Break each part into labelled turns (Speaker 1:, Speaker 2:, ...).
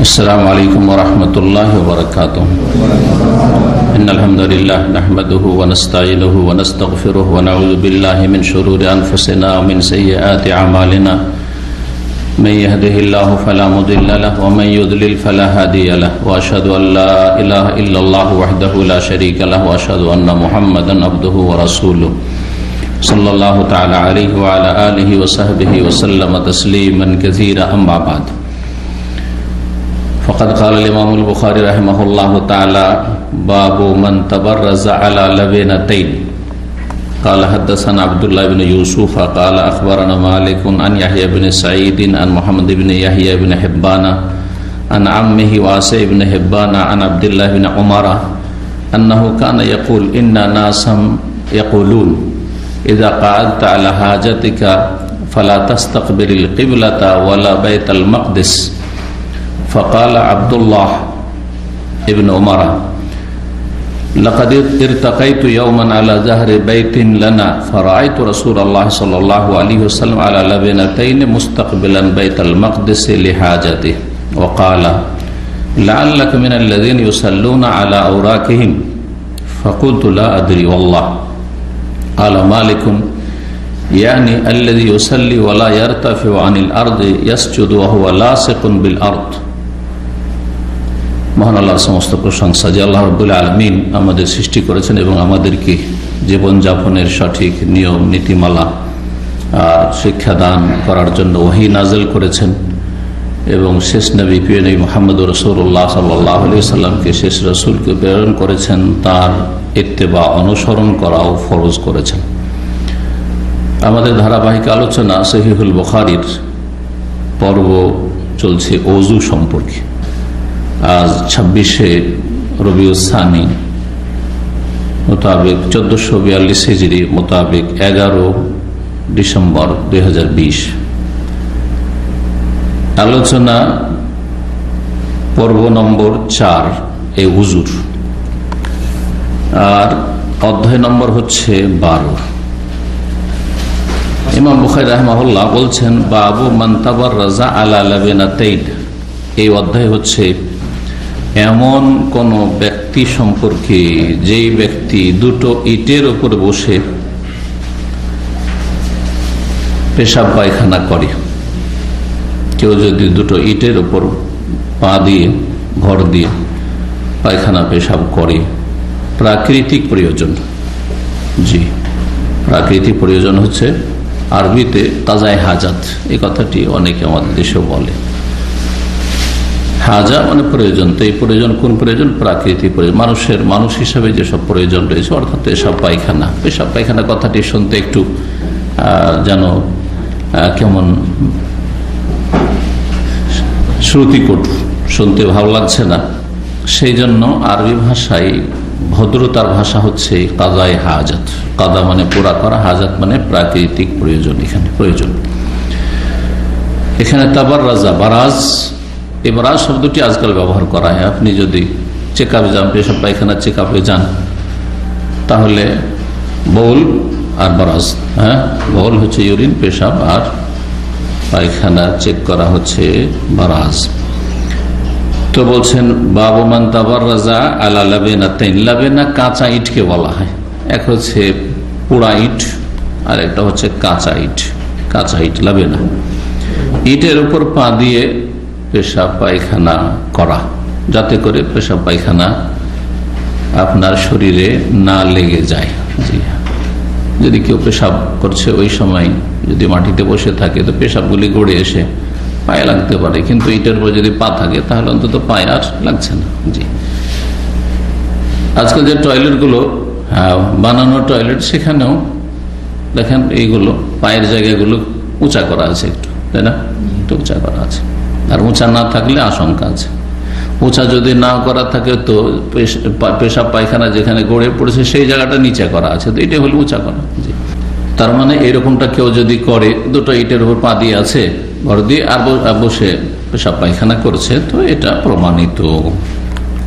Speaker 1: السلام عليكم ورحمة الله وبركاته. إن الحمد لله نحمده ونستعينه ونستغفره ونعوذ بالله من شرور أنفسنا ومن سيئات أعمالنا. من يهده الله فلا مضل له ومن يضلل فلا هادي له وأشهد أن لا إله إلا الله وحده لا شريك له وأشهد أن محمدا عبده ورسوله صلى الله تعالى عليه وعلى آله وصحبه وسلم تسليما كثيرا. أما بعد، فقد قال الإمام البخاري رحمه الله تعالى: باب من تبرز على لبنتين. قال حدثنا عبد الله بن يوسف قال أخبرنا مالك عن يحيى بن سعيد عن محمد بن يحيى بن حبان عن عمه واسع بن حبان عن عبد الله بن عمر أنه كان يقول: إن ناسا يقولون إذا قعدت على حاجتك فلا تستقبل القبلة ولا بيت المقدس. فقال عبد الله ابن عمر: لقد ارتقيت يوما على ظهر بيت لنا فرأيت رسول الله صلى الله عليه وسلم على لبنتين مستقبلا بيت المقدس لحاجته، وقال: لعلك من الذين يصلون على أوراقهم. فقلت: لا أدري والله. قال مالك: يعني الذي يصلي ولا يرتفع عن الأرض يسجد وهو لاصق بالأرض। মহান আল্লাহর সমস্ত প্রশংসা যে আল্লাহ রাব্বুল আলামিন আমাদের সৃষ্টি করেছেন এবং আমাদেরকে জীবনযাপনের সঠিক নিয়ম নীতিমালা আর শিক্ষাদান করার জন্য ওহী নাযিল করেছেন এবং শেষ নবী প্রিয় নবী মুহাম্মদ রাসূলুল্লাহ সাল্লাল্লাহু আলাইহি ওয়াসাল্লামকে শেষ রাসূলকে প্রেরণ করেছেন, তার ইত্তেবা অনুসরণ করাও ফরজ করেছেন। আমাদের ধারাবাহিক আলোচনা সহিহুল বুখারীর পর্ব চলছে ওযু সম্পর্কে। আজ 26শে রবিউল সানি মোতাবেক 1442 হিজরি মোতাবেক 11 ডিসেম্বর 2020। আলোচনা পর্ব নম্বর 4 এই ওযুর, আর অধ্যায় নম্বর হচ্ছে 12। ইমাম বুখারী রাহিমাহুল্লাহ বলছেন: বাবু মান তাবাররাজা আলা লাবিনাতাইন। এই অধ্যায় হচ্ছে এমন কোন ব্যক্তি সম্পর্কে যেই ব্যক্তি দুটো ইটের উপর বসে পেশাব পায়খানা করে। কেউ যদি দুটো ইটের উপর পা দিয়ে ভর দিয়ে পায়খানা পেশাব করে প্রাকৃতিক প্রয়োজন, জি প্রাকৃতিক প্রয়োজন হচ্ছে আরবিতে তাজায় হাজাত। এই কথাটি অনেকে আমাদের দেশেও বলে। হাজা মানে প্রয়োজন। তো এই প্রয়োজন কোন প্রয়োজন? প্রাকৃতিক প্রয়োজন, মানুষ হিসাবে যেসব প্রয়োজন রয়েছে, অর্থাৎ পেশাব পায়খানা কথাটি শুনতে একটু যেন কেমন শ্রুতিকটু, শুনতে ভালো লাগছে না। সেই জন্য আরবি ভাষায় ভদ্রতার ভাষা হচ্ছে কাজায়ে হাজাত। কাদা মানে পুরা করা, হাজাত মানে প্রাকৃতিক প্রয়োজন। এখানে তাবাররাজা, বারাজ, এই বারাজ শব্দটি আজকাল ব্যবহার করা হয়। আপনি যদি চেকআপে যান, পেশাব পায়খানা চেকআপে যান, তাহলে বউল আর বারাজ, বউল হচ্ছে ইউরিন, পেশাব, আর পায়খানা চেক করা হচ্ছে বারাজ। তো বলছেন বাবু মান তাবাররাজা আলা লাবিনাতাইন। লাবিনা কাঁচা ইটকে বলা হয়। এক হচ্ছে পোড়া ইট আর একটা হচ্ছে কাঁচা ইট। লাবিনা ইটের উপর পা দিয়ে পেশাব পায়খানা করা, যাতে করে পেশাব পায়খানা আপনার শরীরে না লেগে যায়। জি, যদি কেউ পেশাব করছে ওই সময় যদি মাটিতে বসে থাকে তো পেশাবগুলি গড়ে এসে পায়ে লাগতে পারে, কিন্তু ইটের উপর যদি পা থাকে তাহলে অন্তত পায়ে আর লাগছে না। জি, আজকাল যে টয়লেটগুলো বানানো টয়লেট, সেখানেও দেখেন এইগুলো পায়ের জায়গাগুলো উঁচা করা আছে একটু, তাই না? একটু উঁচা করা আছে। আর উঁচা না থাকলে আশঙ্কা আছে। উঁচা যদি না করা থাকে তো পেশাব পায়খানা যেখানে গড়ে পড়েছে সেই জায়গাটা নিচে করা আছে, তো এটা হলো উঁচা করা। জি, তার মানে এরকমটা কেউ যদি করে, দুটো ইটের উপর পা দিয়ে আছে, ভর দিয়ে আর বসে পেশাব পায়খানা করছে, তো এটা প্রমাণিত,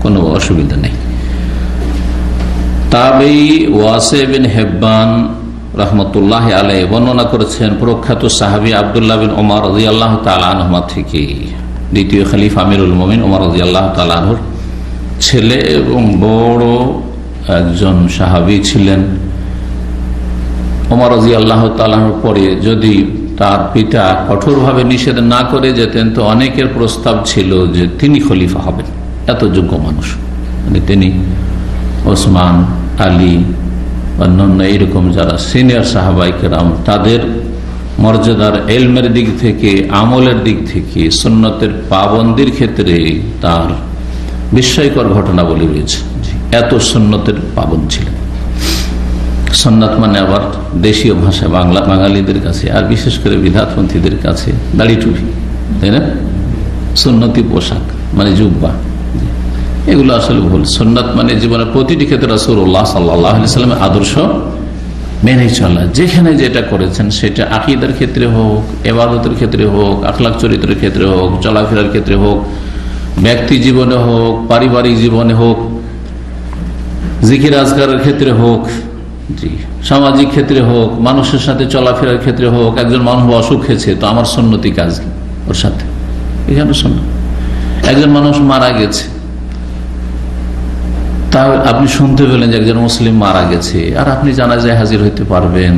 Speaker 1: কোনো অসুবিধা নেই। তাবেই ওয়াসি বিন হিব্বান রহমতুল্লাহ আলাইহি বর্ণনা করেছেন প্রখ্যাত সাহাবী আব্দুল্লাহ বিন ওমর রাদিয়াল্লাহু তাআলা আনহুমা থেকে। দ্বিতীয় খলিফা আমিরুল মুমিনিন ওমর রাদিয়াল্লাহু তাআলা আনহুর ছেলে এবং বড় একজন সাহাবী ছিলেন। ওমর রাদিয়াল্লাহু তাআলা আনহুর পরে যদি তার পিতা কঠোরভাবে নিষেধ না করে যেতেন তো অনেকের প্রস্তাব ছিল যে তিনি খলিফা হবেন, এত যোগ্য মানুষ। মানে তিনি ওসমান, আলী, অন্যান্য এইরকম যারা সিনিয়র সাহাবায়ে কেরাম তাদের মর্যাদার ইলমের দিক থেকে, আমলের দিক থেকে, সুন্নতের পাবন্দির ক্ষেত্রে তার বিস্ময়কর ঘটনা বলে রয়েছে। এত সুন্নতের পাবন্দ ছিলেন। সুন্নাত মানে আবার দেশীয় ভাষায় বাঙালিদের কাছে আর বিশেষ করে বিধাতপন্থীদের কাছে দাড়ি টুপি, তাই না? সুন্নতি পোশাক মানে জুব্বা, এগুলো আসলে ভুল। সুন্নাত মানে জীবনের প্রতিটি ক্ষেত্রে রাসূলুল্লাহ সাল্লাল্লাহু আলাইহি ওয়াসাল্লামের আদর্শ মেনে চলা। যেখানে যেটা করেছেন সেটা আকীদার ক্ষেত্রে হোক, ইবাদতের ক্ষেত্রে হোক, আখলাক চরিত্রের ক্ষেত্রে হোক, চলাফেরার ক্ষেত্রে হোক, ব্যক্তি জীবনে হোক, পারিবারিক জীবনে হোক, জিকির আজকারের ক্ষেত্রে হোক, জি, সামাজিক ক্ষেত্রে হোক, মানুষের সাথে চলাফেরার ক্ষেত্রে হোক। একজন মানুষ অসুখ হয়েছে তো আমার সুন্নতি কাজ ওর সাথে, এখানে সুন্নাত। একজন মানুষ মারা গেছে, তা আপনি শুনতে পেলেন যে একজন মুসলিম মারা গেছে, আর আপনি জানাজায় হাজির হইতে পারবেন,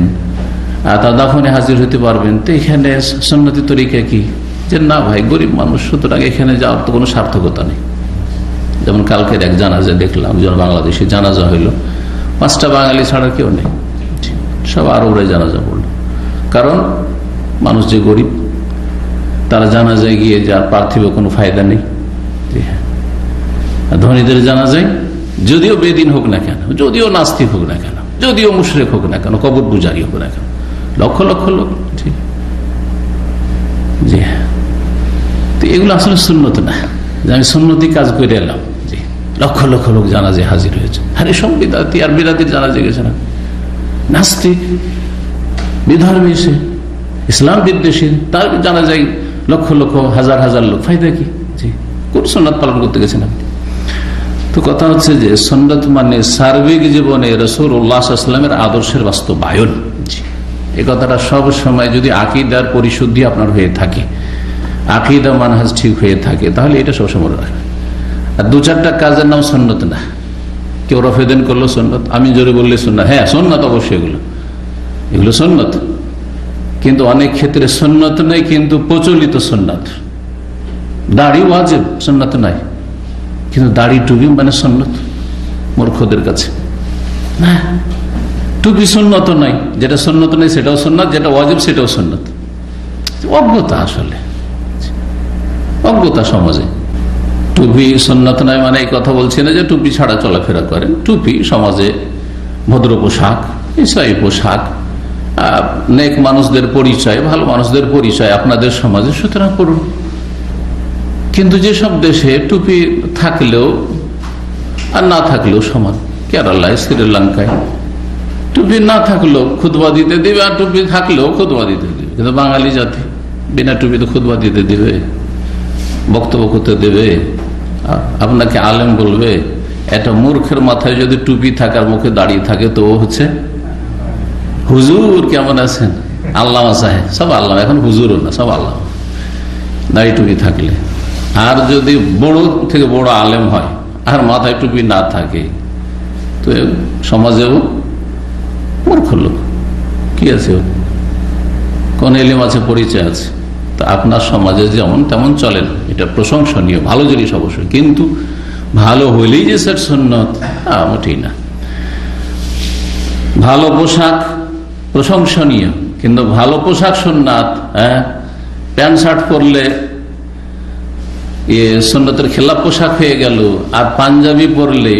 Speaker 1: তার দাফনে হাজির হইতে পারবেন, তো এখানে সুন্নতি তরিকা কি যে না ভাই গরিব মানুষ, সুতরাং এখানে যাওয়ার তো কোনো সার্থকতা নেই। যেমন কালকের এক জানাজা দেখলাম, যেমন বাংলাদেশে জানাজা হইল, 5টা বাঙালি ছাড়া কেউ নেই, সব আরবরাই জানাজা পড়লো। কারণ মানুষ যে গরিব, তারা জানাজায় গিয়ে যার পার্থিব কোনো ফায়দা নেই। ধনীদের জানাজায় যদিও বেদিন হোক না কেন, যদিও নাস্তিক হোক না কেন, যদিও মুশরিক হোক না কেন, কবর পূজারি হোক না কেন, লক্ষ লক্ষ লোক, জি হ্যাঁ, তো এগুলো আসলে সুন্নত না যে আমি সুন্নতি কাজ করে এলাম। জি, লক্ষ লক্ষ লোক জানাজায় হাজির হয়েছে। আরে সব বিদাতি আর বিদাতির জানাজা গেছে না, নাস্তিক বিধর্মী, সে ইসলাম বিদ্বেষী, তার জানাজায় লক্ষ লক্ষ হাজার হাজার লোক, ফায়দা কি? জি, কোন সুন্নাত পালন করতে গেছেন আপনি? তো কথা হচ্ছে যে সুন্নাত মানে সার্বিক জীবনে রাসূলুল্লাহ সাল্লাল্লাহু আলাইহি ওয়াসাল্লামের আদর্শের বাস্তবায়ন। এই কথাটা সব সময় যদি আকীদার পরিশুদ্ধি আপনার হয়ে থাকে, আকীদা মানহাজ ঠিক হয়ে থাকে, তাহলে এটা সবসময় মনে রাখবেন। আর 2-4টা কাজের নাম সুন্নত না। কেউ রফেদেন করলো সুন্নত, আমি জোরে বললে সুন্নাত, হ্যাঁ সুন্নাত অবশ্যই, এগুলো সুন্নত, কিন্তু অনেক ক্ষেত্রে সুন্নত নেই, কিন্তু প্রচলিত সুন্নাত। দাড়ি ওয়াজিব, সুন্নাত নাই, কিন্তু দাড়ি টুপি মানে সুন্নত মূর্খদের কাছে। টুপি সুন্নত নাই, যেটা সুন্নত নাই সেটাও সুন্নাত, যেটা ওয়াজিব সেটাও সুন্নাত। অজ্ঞতা, আসলে অজ্ঞতা সমাজে। টুপি সুন্নাত নাই মানে এই কথা বলছি না যে টুপি ছাড়া চলাফেরা করেন। টুপি সমাজে ভদ্র পোশাক, ইসলামী পোশাক, নেক মানুষদের পরিচয়, ভালো মানুষদের পরিচয় আপনাদের সমাজে, সুতরাং করুন। কিন্তু যেসব দেশে টুপি থাকলেও আর না থাকলেও সমান, কেরালায়, শ্রীলঙ্কায় টুপি না থাকলেও খুতবা দিতে দিবে, আর টুপি থাকলেও খুতবা দিতে দিবে। কিন্তু বাঙালি জাতি বিনা টুপিতে খুতবা দিতে দিবে, বক্তব্য করতে দেবে, আপনাকে আলেম বলবে। একটা মূর্খের মাথায় যদি টুপি থাকার মুখে দাঁড়িয়ে থাকে তো ও হচ্ছে হুজুর, কেমন আছেন, আল্লামা সাহেব, সব আল্লাহ, এখন হুজুরও না, সব আল্লাহ দাড়ি টুপি থাকলে। আর যদি বড় থেকে বড় আলেম হয় আর মাথায় টুপি না থাকে তো সমাজেও মূর্খ লোক। কি আছে, কোন ইলম আছে, পরিচয় আছে। তা আপনার সমাজে যেমন তেমন চলেন, এটা প্রশংসনীয়, ভালো জিনিস অবশ্যই, কিন্তু ভালো হইলেই যে সেটা সুন্নত মোটেই না। ভালো পোশাক প্রশংসনীয়, কিন্তু ভালো পোশাক সুন্নাত। প্যান্ট শার্ট পরলে সুন্নতের খেলাফ পোশাক হয়ে গেল, আর পাঞ্জাবি পরলে,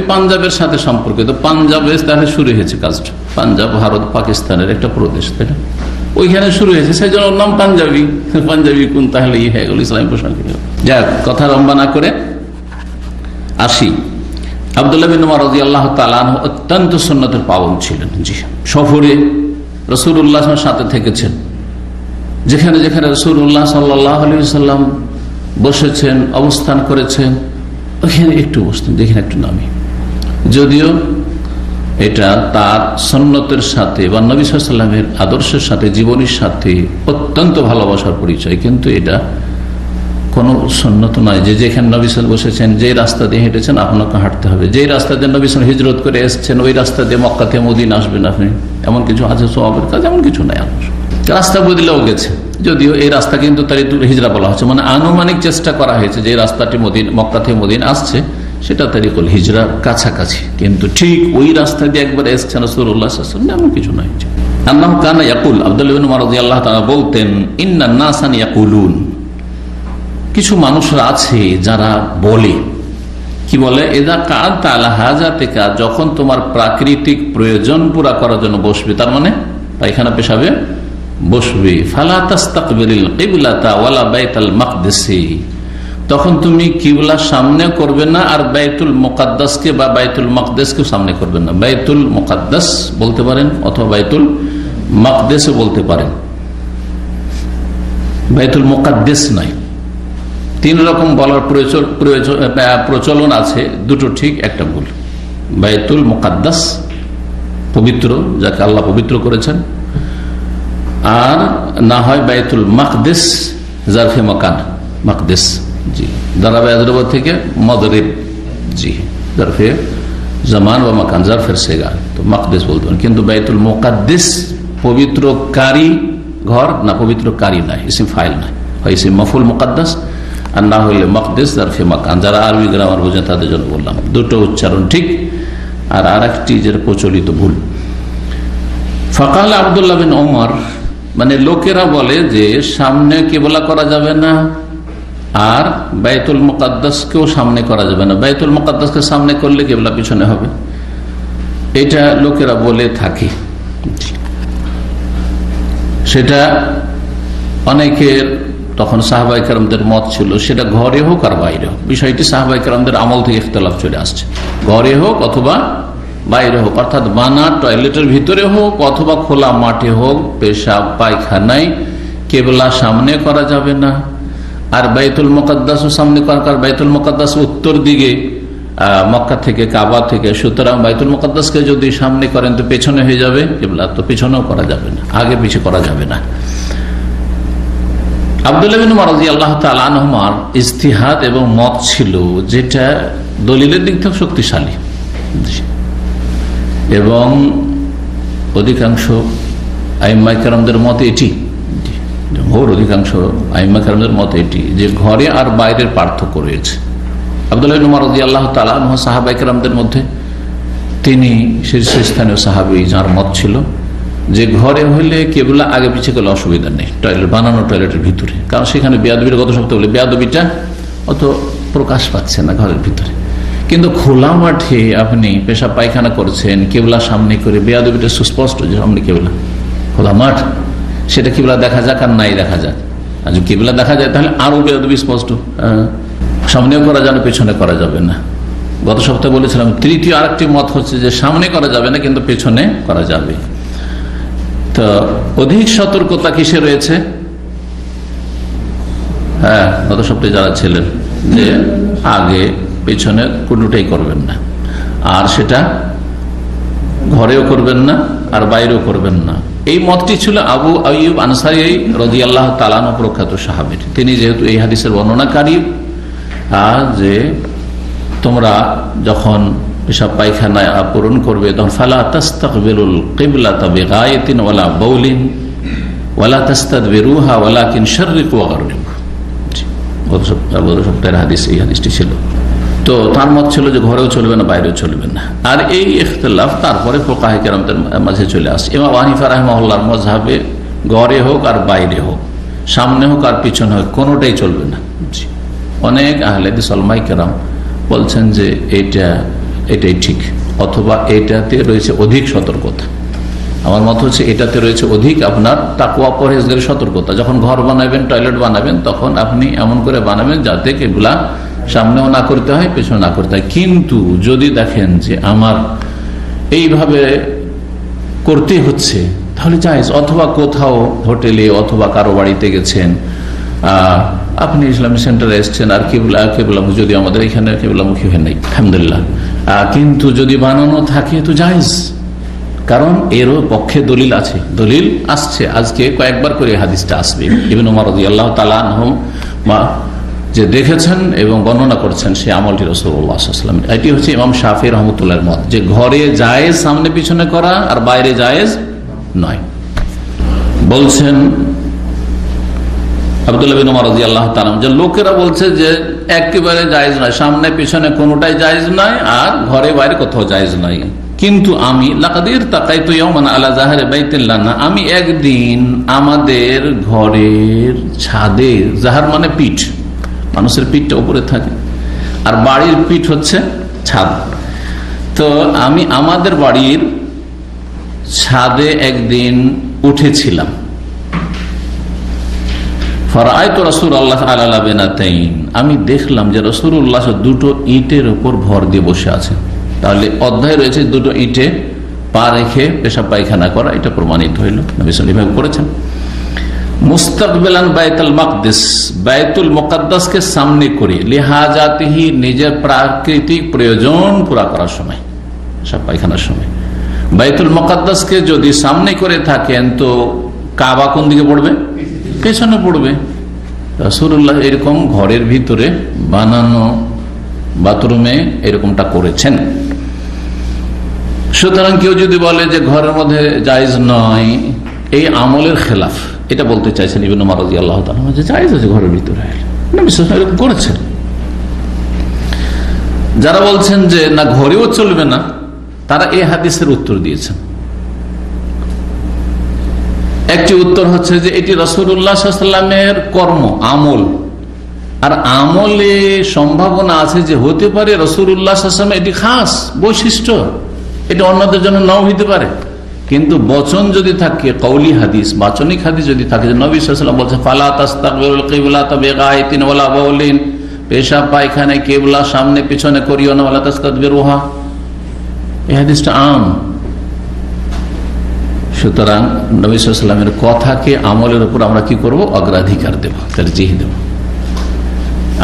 Speaker 1: পাঞ্জাবের সাথে সম্পর্কিত, পাঞ্জাবে তাহলে শুরু হয়েছে কাজটা। পাঞ্জাব ভারত পাকিস্তানের একটা প্রদেশ, তাই না? ওইখানে শুরু হয়েছে, সেই জন্য নাম পাঞ্জাবি। পাঞ্জাবি কোন, তাহলে হয়ে গেল ইসলামী পোশাক। যাক, কথা লম্বা না করে আসি। আব্দুল্লাহ বিন উমর রাদিয়াল্লাহু তাআলা আনহু অত্যন্ত সুন্নতের পাবন্দ ছিলেন। জি, সফরে রাসূলুল্লাহর সাথে থেকেছেন, যেখানে যেখানে রাসূলুল্লাহ সাল্লাল্লাহু আলাইহি ওয়াসাল্লাম বসেছেন, অবস্থান করেছেন, ওখানে একটু বসতেন, দেখেন একটু নামি। যদিও এটা তার সুন্নতের সাথে বা নবী সাল্লাল্লাহু আলাইহি ওয়াসাল্লামের আদর্শের সাথে, জীবনীর সাথে অত্যন্ত ভালোবাসার পরিচয়, কিন্তু এটা কোনো সুন্নত নয় যে যেখানে নবী সাল্লাল্লাহু আলাইহি ওয়াসাল্লাম বসেছেন, যে রাস্তা দিয়ে হেঁটেছেন আপনাকে হাঁটতে হবে, যে রাস্তা দিয়ে নবী সাল্লাল্লাহু আলাইহি ওয়াসাল্লাম হিজরত করে এসেছেন ওই রাস্তা দিয়ে মক্কা থেকে মদিনা আসবেন আপনি, এমন কিছু আছে সওয়াবের কাজ? এমন কিছু নাই। রাস্তা বদলেও গেছে, যদিও এই রাস্তা কিন্তু তারিকুল হিজরা বলা হচ্ছে, মানে আনুমানিক চেষ্টা করা হয়েছে যে রাস্তাটি মক্কা থেকে মদিনা আসছে সেটা তারিকুল হিজরার কাছাকাছি, কিন্তু ঠিক ওই রাস্তা দিয়ে একবার এসেছেন রাসূলুল্লাহ সাল্লাল্লাহু আলাইহি ওয়াসাল্লাম এমন কিছু নাই। আল্লাহ কানা ইয়াকুল, আব্দুল্লাহ ইবনে উমর রাদিয়াল্লাহু তাআলা বলতেন, ইন্নান নাসান ইয়াকুলুন, কিছু মানুষরা আছে যারা বলে, কি বলে, এদা কাআতা আলা হাজাতিকা, যখন তোমার প্রাকৃতিক প্রয়োজন পুরা করার জন্য বসবে, তার মানে পায়খানা পেশাবে বসবে, ফালা তাস্তাকবিলিল কিবলাতা ওয়ালা বাইতুল মাকদিসি, তখন তুমি কিবলার সামনে করবে না আর বাইতুল মুকাদ্দাসকে বা বাইতুল মাকদিসকে সামনে করবে না। বাইতুল মুকাদ্দাস বলতে পারেন অথবা বাইতুল মাকদিসও বলতে পারেন, বাইতুল মুকাদ্দাস নয়। তিন রকম বলার প্রচলন আছে, দুটো ঠিক একটা ভুল। বাইতুল মুকাদ্দাস পবিত্র, যাকে আল্লাহ পবিত্র করেছেন, আর না হয় বাইতুল মাকদিস জারফে মাকান, মাকদিস জি দারাবে আজরবা থেকে মদরিব, জি জারফে জামান বা মাকান, জারফের সেগা, তো মাকদিস বলতে পারেন। কিন্তু বাইতুল মুকাদ্দিস পবিত্রকারী ঘর না, পবিত্রকারী নয়, ইসিম ফাইল নয়, হয় ইসিম মফুল মুকাদ্দাস আর না হইলে মাকদিস জারফে মাকান। যারা আরবি গ্রামার বোঝেন তাদের জন্য বললাম, দুটো উচ্চারণ ঠিক। আর আরেকটি যেটা প্রচলিত ভুল, ফাকাল আব্দুল্লাহ বিন ওমর, মানে লোকেরা বলে যে সামনে কিবলা করা যাবে না আর বাইতুল মুকাদ্দাসকেও সামনে করা যাবে না, বাইতুল মুকাদ্দাসকে সামনে করলে কিবলা পিছনে হবে, এটা লোকেরা বলে থাকে। সেটা অনেকের তখন সাহাবায়ে কেরামদের মত ছিল, সেটা ঘরে হোক আর বাইরে হোক। বিষয়টি সাহাবায়ে কেরামদের আমল থেকে ইখতিলাফ চলে আসছে, ঘরে হোক অথবা বাইরে হোক, অর্থাৎ বানা টয়লেটের ভিতরে হোক অথবা খোলা মাঠে হোক, পেশাব পায়খানায় কিবলা সামনে করা যাবে না। আর বাইতুল মুকাদ্দাসও সামনে করা, বাইতুল মুকাদ্দাস উত্তর দিকে মক্কা থেকে, কাবা থেকে, সুতরাং বাইতুল মুকাদ্দাসকে যদি সামনে করেন তো পেছনে হয়ে যাবে কিবলা, তো পেছনেও করা যাবে না, আগে পিছে করা যাবে না। আব্দুল্লাহ বিন উমর রাদিয়াল্লাহু তাআলা আনহুমার ইজতিহাদ এবং মত ছিল যেটা দলিলের দিক থেকে শক্তিশালী, এবং অধিকাংশ আইম্মায়ে কেরামদের মত এটি, অধিকাংশ আইম্মায়ে কেরামদের মত এটি, যে ঘরে আর বাইরের পার্থক্য রয়েছে। আব্দুল্লাহ বিন উমর রাদিয়াল্লাহু তাআলা আনহু সাহাবায়ে কেরামদের মধ্যে তিনি শীর্ষস্থানীয় সাহাবী, যার মত ছিল যে ঘরে হইলে কিবলা আগে পিছিয়ে গেলে অসুবিধা নেই, টয়লেট বানানো টয়লেটের ভিতরে, কারণ সেখানে বেয়াদবির, গত সপ্তাহে বলে বেয়াদবিটা অত প্রকাশ পাচ্ছে না ঘরের ভিতরে। কিন্তু খোলা মাঠে আপনি পেশাব পায়খানা করছেন কিবলা সামনে করে, বেয়াদবিটা সুস্পষ্ট যে সামনে কিবলা, খোলা মাঠ, সেটা কিবলা দেখা যাক আর নাই দেখা যাক। আর যদি কিবলা দেখা যায় তাহলে আরো বেয়াদবি স্পষ্ট, সামনেও করা যাবে পেছনে করা যাবে না। গত সপ্তাহে বলেছিলাম তৃতীয় আরেকটি মত হচ্ছে যে সামনে করা যাবে না কিন্তু পেছনে করা যাবে। তো অধিক সতর্কতা কিসে রয়েছে? হ্যাঁ, গত সপ্তাহে যারা ছিলেন যে আগে পেছনে কোনোটাই করবেন না, আর সেটা ঘরেও করবেন না আর বাইরেও করবেন না। এই মতটি ছিল আবু আইয়ুব আনসারী রাদিয়াল্লাহু তাআলা আনহু, প্রখ্যাত সাহাবী। তিনি যেহেতু এই হাদিসের বর্ণনাকারী, যে তোমরা যখন পেশাব পায়খানায় পূরণ করবে তখন ফালা তাস্তাকবিলুল কিবলাতা বিগায়াতিন ওয়ালা বাউলিন ওয়ালা তাস্তাদবিরুহা ওয়ালাকিন শাররিকু ওয়া গাররিবু। গত সপ্তাহের হাদিস এই হাদিসটি ছিল। তো তার মত ছিল যে ঘরেও চলবে না বাইরেও চলবে না। আর এই ইখতিলাফ তারপরে ফুকাহে কেরামদের মাঝে চলে আসে। ইমাম হানিফা রাহিমাহুল্লাহর মাযহাবে ঘরে হোক আর বাইরে হোক, সামনে হোক আর পিছনে হোক, কোনোটাই চলবে না। অনেক আহলে হাদিস উলামায়ে কেরাম বলছেন যে এটাই ঠিক, অথবা এটাতে রয়েছে অধিক সতর্কতা। আমার মত হচ্ছে এটাতে রয়েছে অধিক আপনার তাকওয়া পরহেজগারি সতর্কতা। যখন ঘর বানাবেন, টয়লেট বানাবেন, তখন আপনি এমন করে বানাবেন যাতে কিবলা সামনেও না করতে হয় পেছনে না করতে হয়। কিন্তু যদি দেখেন যে আমার এইভাবে করতে হচ্ছে তাহলে জায়েজ, অথবা কোথাও হোটেলে অথবা কারো বাড়িতে গেছেন, আপনি ইসলামী সেন্টারে এসছেন আর কিবলা যদি আমাদের এখানে কিবলামুখী হয়ে নাই আলহামদুলিল্লাহ, কিন্তু যদি বানানো থাকে তো জায়েজ, কারণ এরও পক্ষে দলিল আছে, দলিল আসছে। আজকে কয়েকবার করে হাদিসটা আসবে। ইবনে উমর রাদিয়াল্লাহু তাআলা আনহু যে দেখেছেন এবং বর্ণনা করছেন সেই আমলটি রাসূলুল্লাহ সাল্লাল্লাহু আলাইহি ওয়াসাল্লাম। এটি হচ্ছে ইমাম শাফিঈ রাহমাতুল্লাহর মত যে ঘরে জায়েজ সামনে পিছনে করা আর বাইরে জায়েজ নয়। বলছেন আব্দুল্লাহ বিন উমর রাদিয়াল্লাহু তাআলা যে লোকেরা বলছে যে একেবারে জায়েজ নয়, সামনে পিছনে কোনোটাই জায়েজ নয় আর ঘরে বাইরে কোথাও জায়েজ নয়, কিন্তু আমি লাকাদির তাকাইতু ইয়াওমান আলা জাহরি বাইতিন লানা, আমি একদিন আমাদের ঘরের ছাদে, জাহার মানে পিঠ, মানুষের পিঠটা উপরে থাকে আর বাড়ির পিঠ হচ্ছে ছাদ, তো আমি আমাদের বাড়ির ছাদে একদিন উঠেছিলাম। ফারাআইতু রাসূলুল্লাহ আলা লাবিনাতাইন, আমি দেখলাম যে রাসূলুল্লাহ দুটো ইটের উপর ভর দিয়ে বসে আছেন। তাহলে অধ্যায় রয়েছে দুটো ইটে পা রেখে পেশাব পায়খানা করা, এটা প্রমাণিত হইল, নবী সাল্লাল্লাহু আলাইহি ওয়াসাল্লাম করেছেন। মুস্তাকবিলান বাইতুল মাকদিস, বাইতুল মুকাদ্দাসকে সামনে করে, লিহাজাতিহি নিজের প্রাকৃতিক প্রয়োজন পুরা করার সময়, পেশাব পায়খানার সময় বাইতুল মুকাদ্দাসকে যদি সামনে করে থাকেন তো কাবা কোন দিকে পড়বে? পেছনে পড়বে। রাসূলুল্লাহ এরকম ঘরের ভিতরে বানানো বাথরুমে এরকমটা করেছেন। সুতরাং কেউ যদি বলে যে ঘরের মধ্যে জায়েজ নয়, এই আমলের খেলাফ, এটা বলতে চাইছেন ইবনে উমর রাদিয়াল্লাহু তাআলা যে জায়েজ আছে ঘরের ভিতরে, নবী সাল্লাল্লাহু আলাইহি ওয়াসাল্লাম এরকম করেছেন। যারা বলছেন যে না ঘরেও চলবে না, তারা এই হাদিসের উত্তর দিয়েছেন। একটি উত্তর হচ্ছে যে এটি রাসূলুল্লাহ সাল্লাল্লাহু আলাইহি ওয়াসাল্লামের কর্ম, আমল, আর আমলে সম্ভাবনা আছে যে হতে পারে রাসূলুল্লাহ সাল্লাল্লাহু আলাইহি ওয়াসাল্লাম এটি খাস বৈশিষ্ট্য, এটা অন্যদের জন্য নাও হইতে পারে। কিন্তু বচন যদি থাকে, কওলি হাদিস, বাচনিক হাদিস যদি থাকে যে নবী সাল্লাল্লাহু আলাইহি ওয়াসাল্লাম বলেছেন ফালা তাস্তাকবিরুল কিবলাতা বিগাইতিন ওয়ালা বাউলিন, পেশাব পায়খানায় কিবলা সামনে পিছনে করিও না, ওয়ালা তাস্তাদবিরুহা, এই হাদিসটা আম। সুতরাং নবী সাল্লাল্লাহু আলাইহি ওয়াসাল্লামের কথাকে আমলের উপর আমরা কি করব? অগ্রাধিকার দেব, তারজিহ দেব।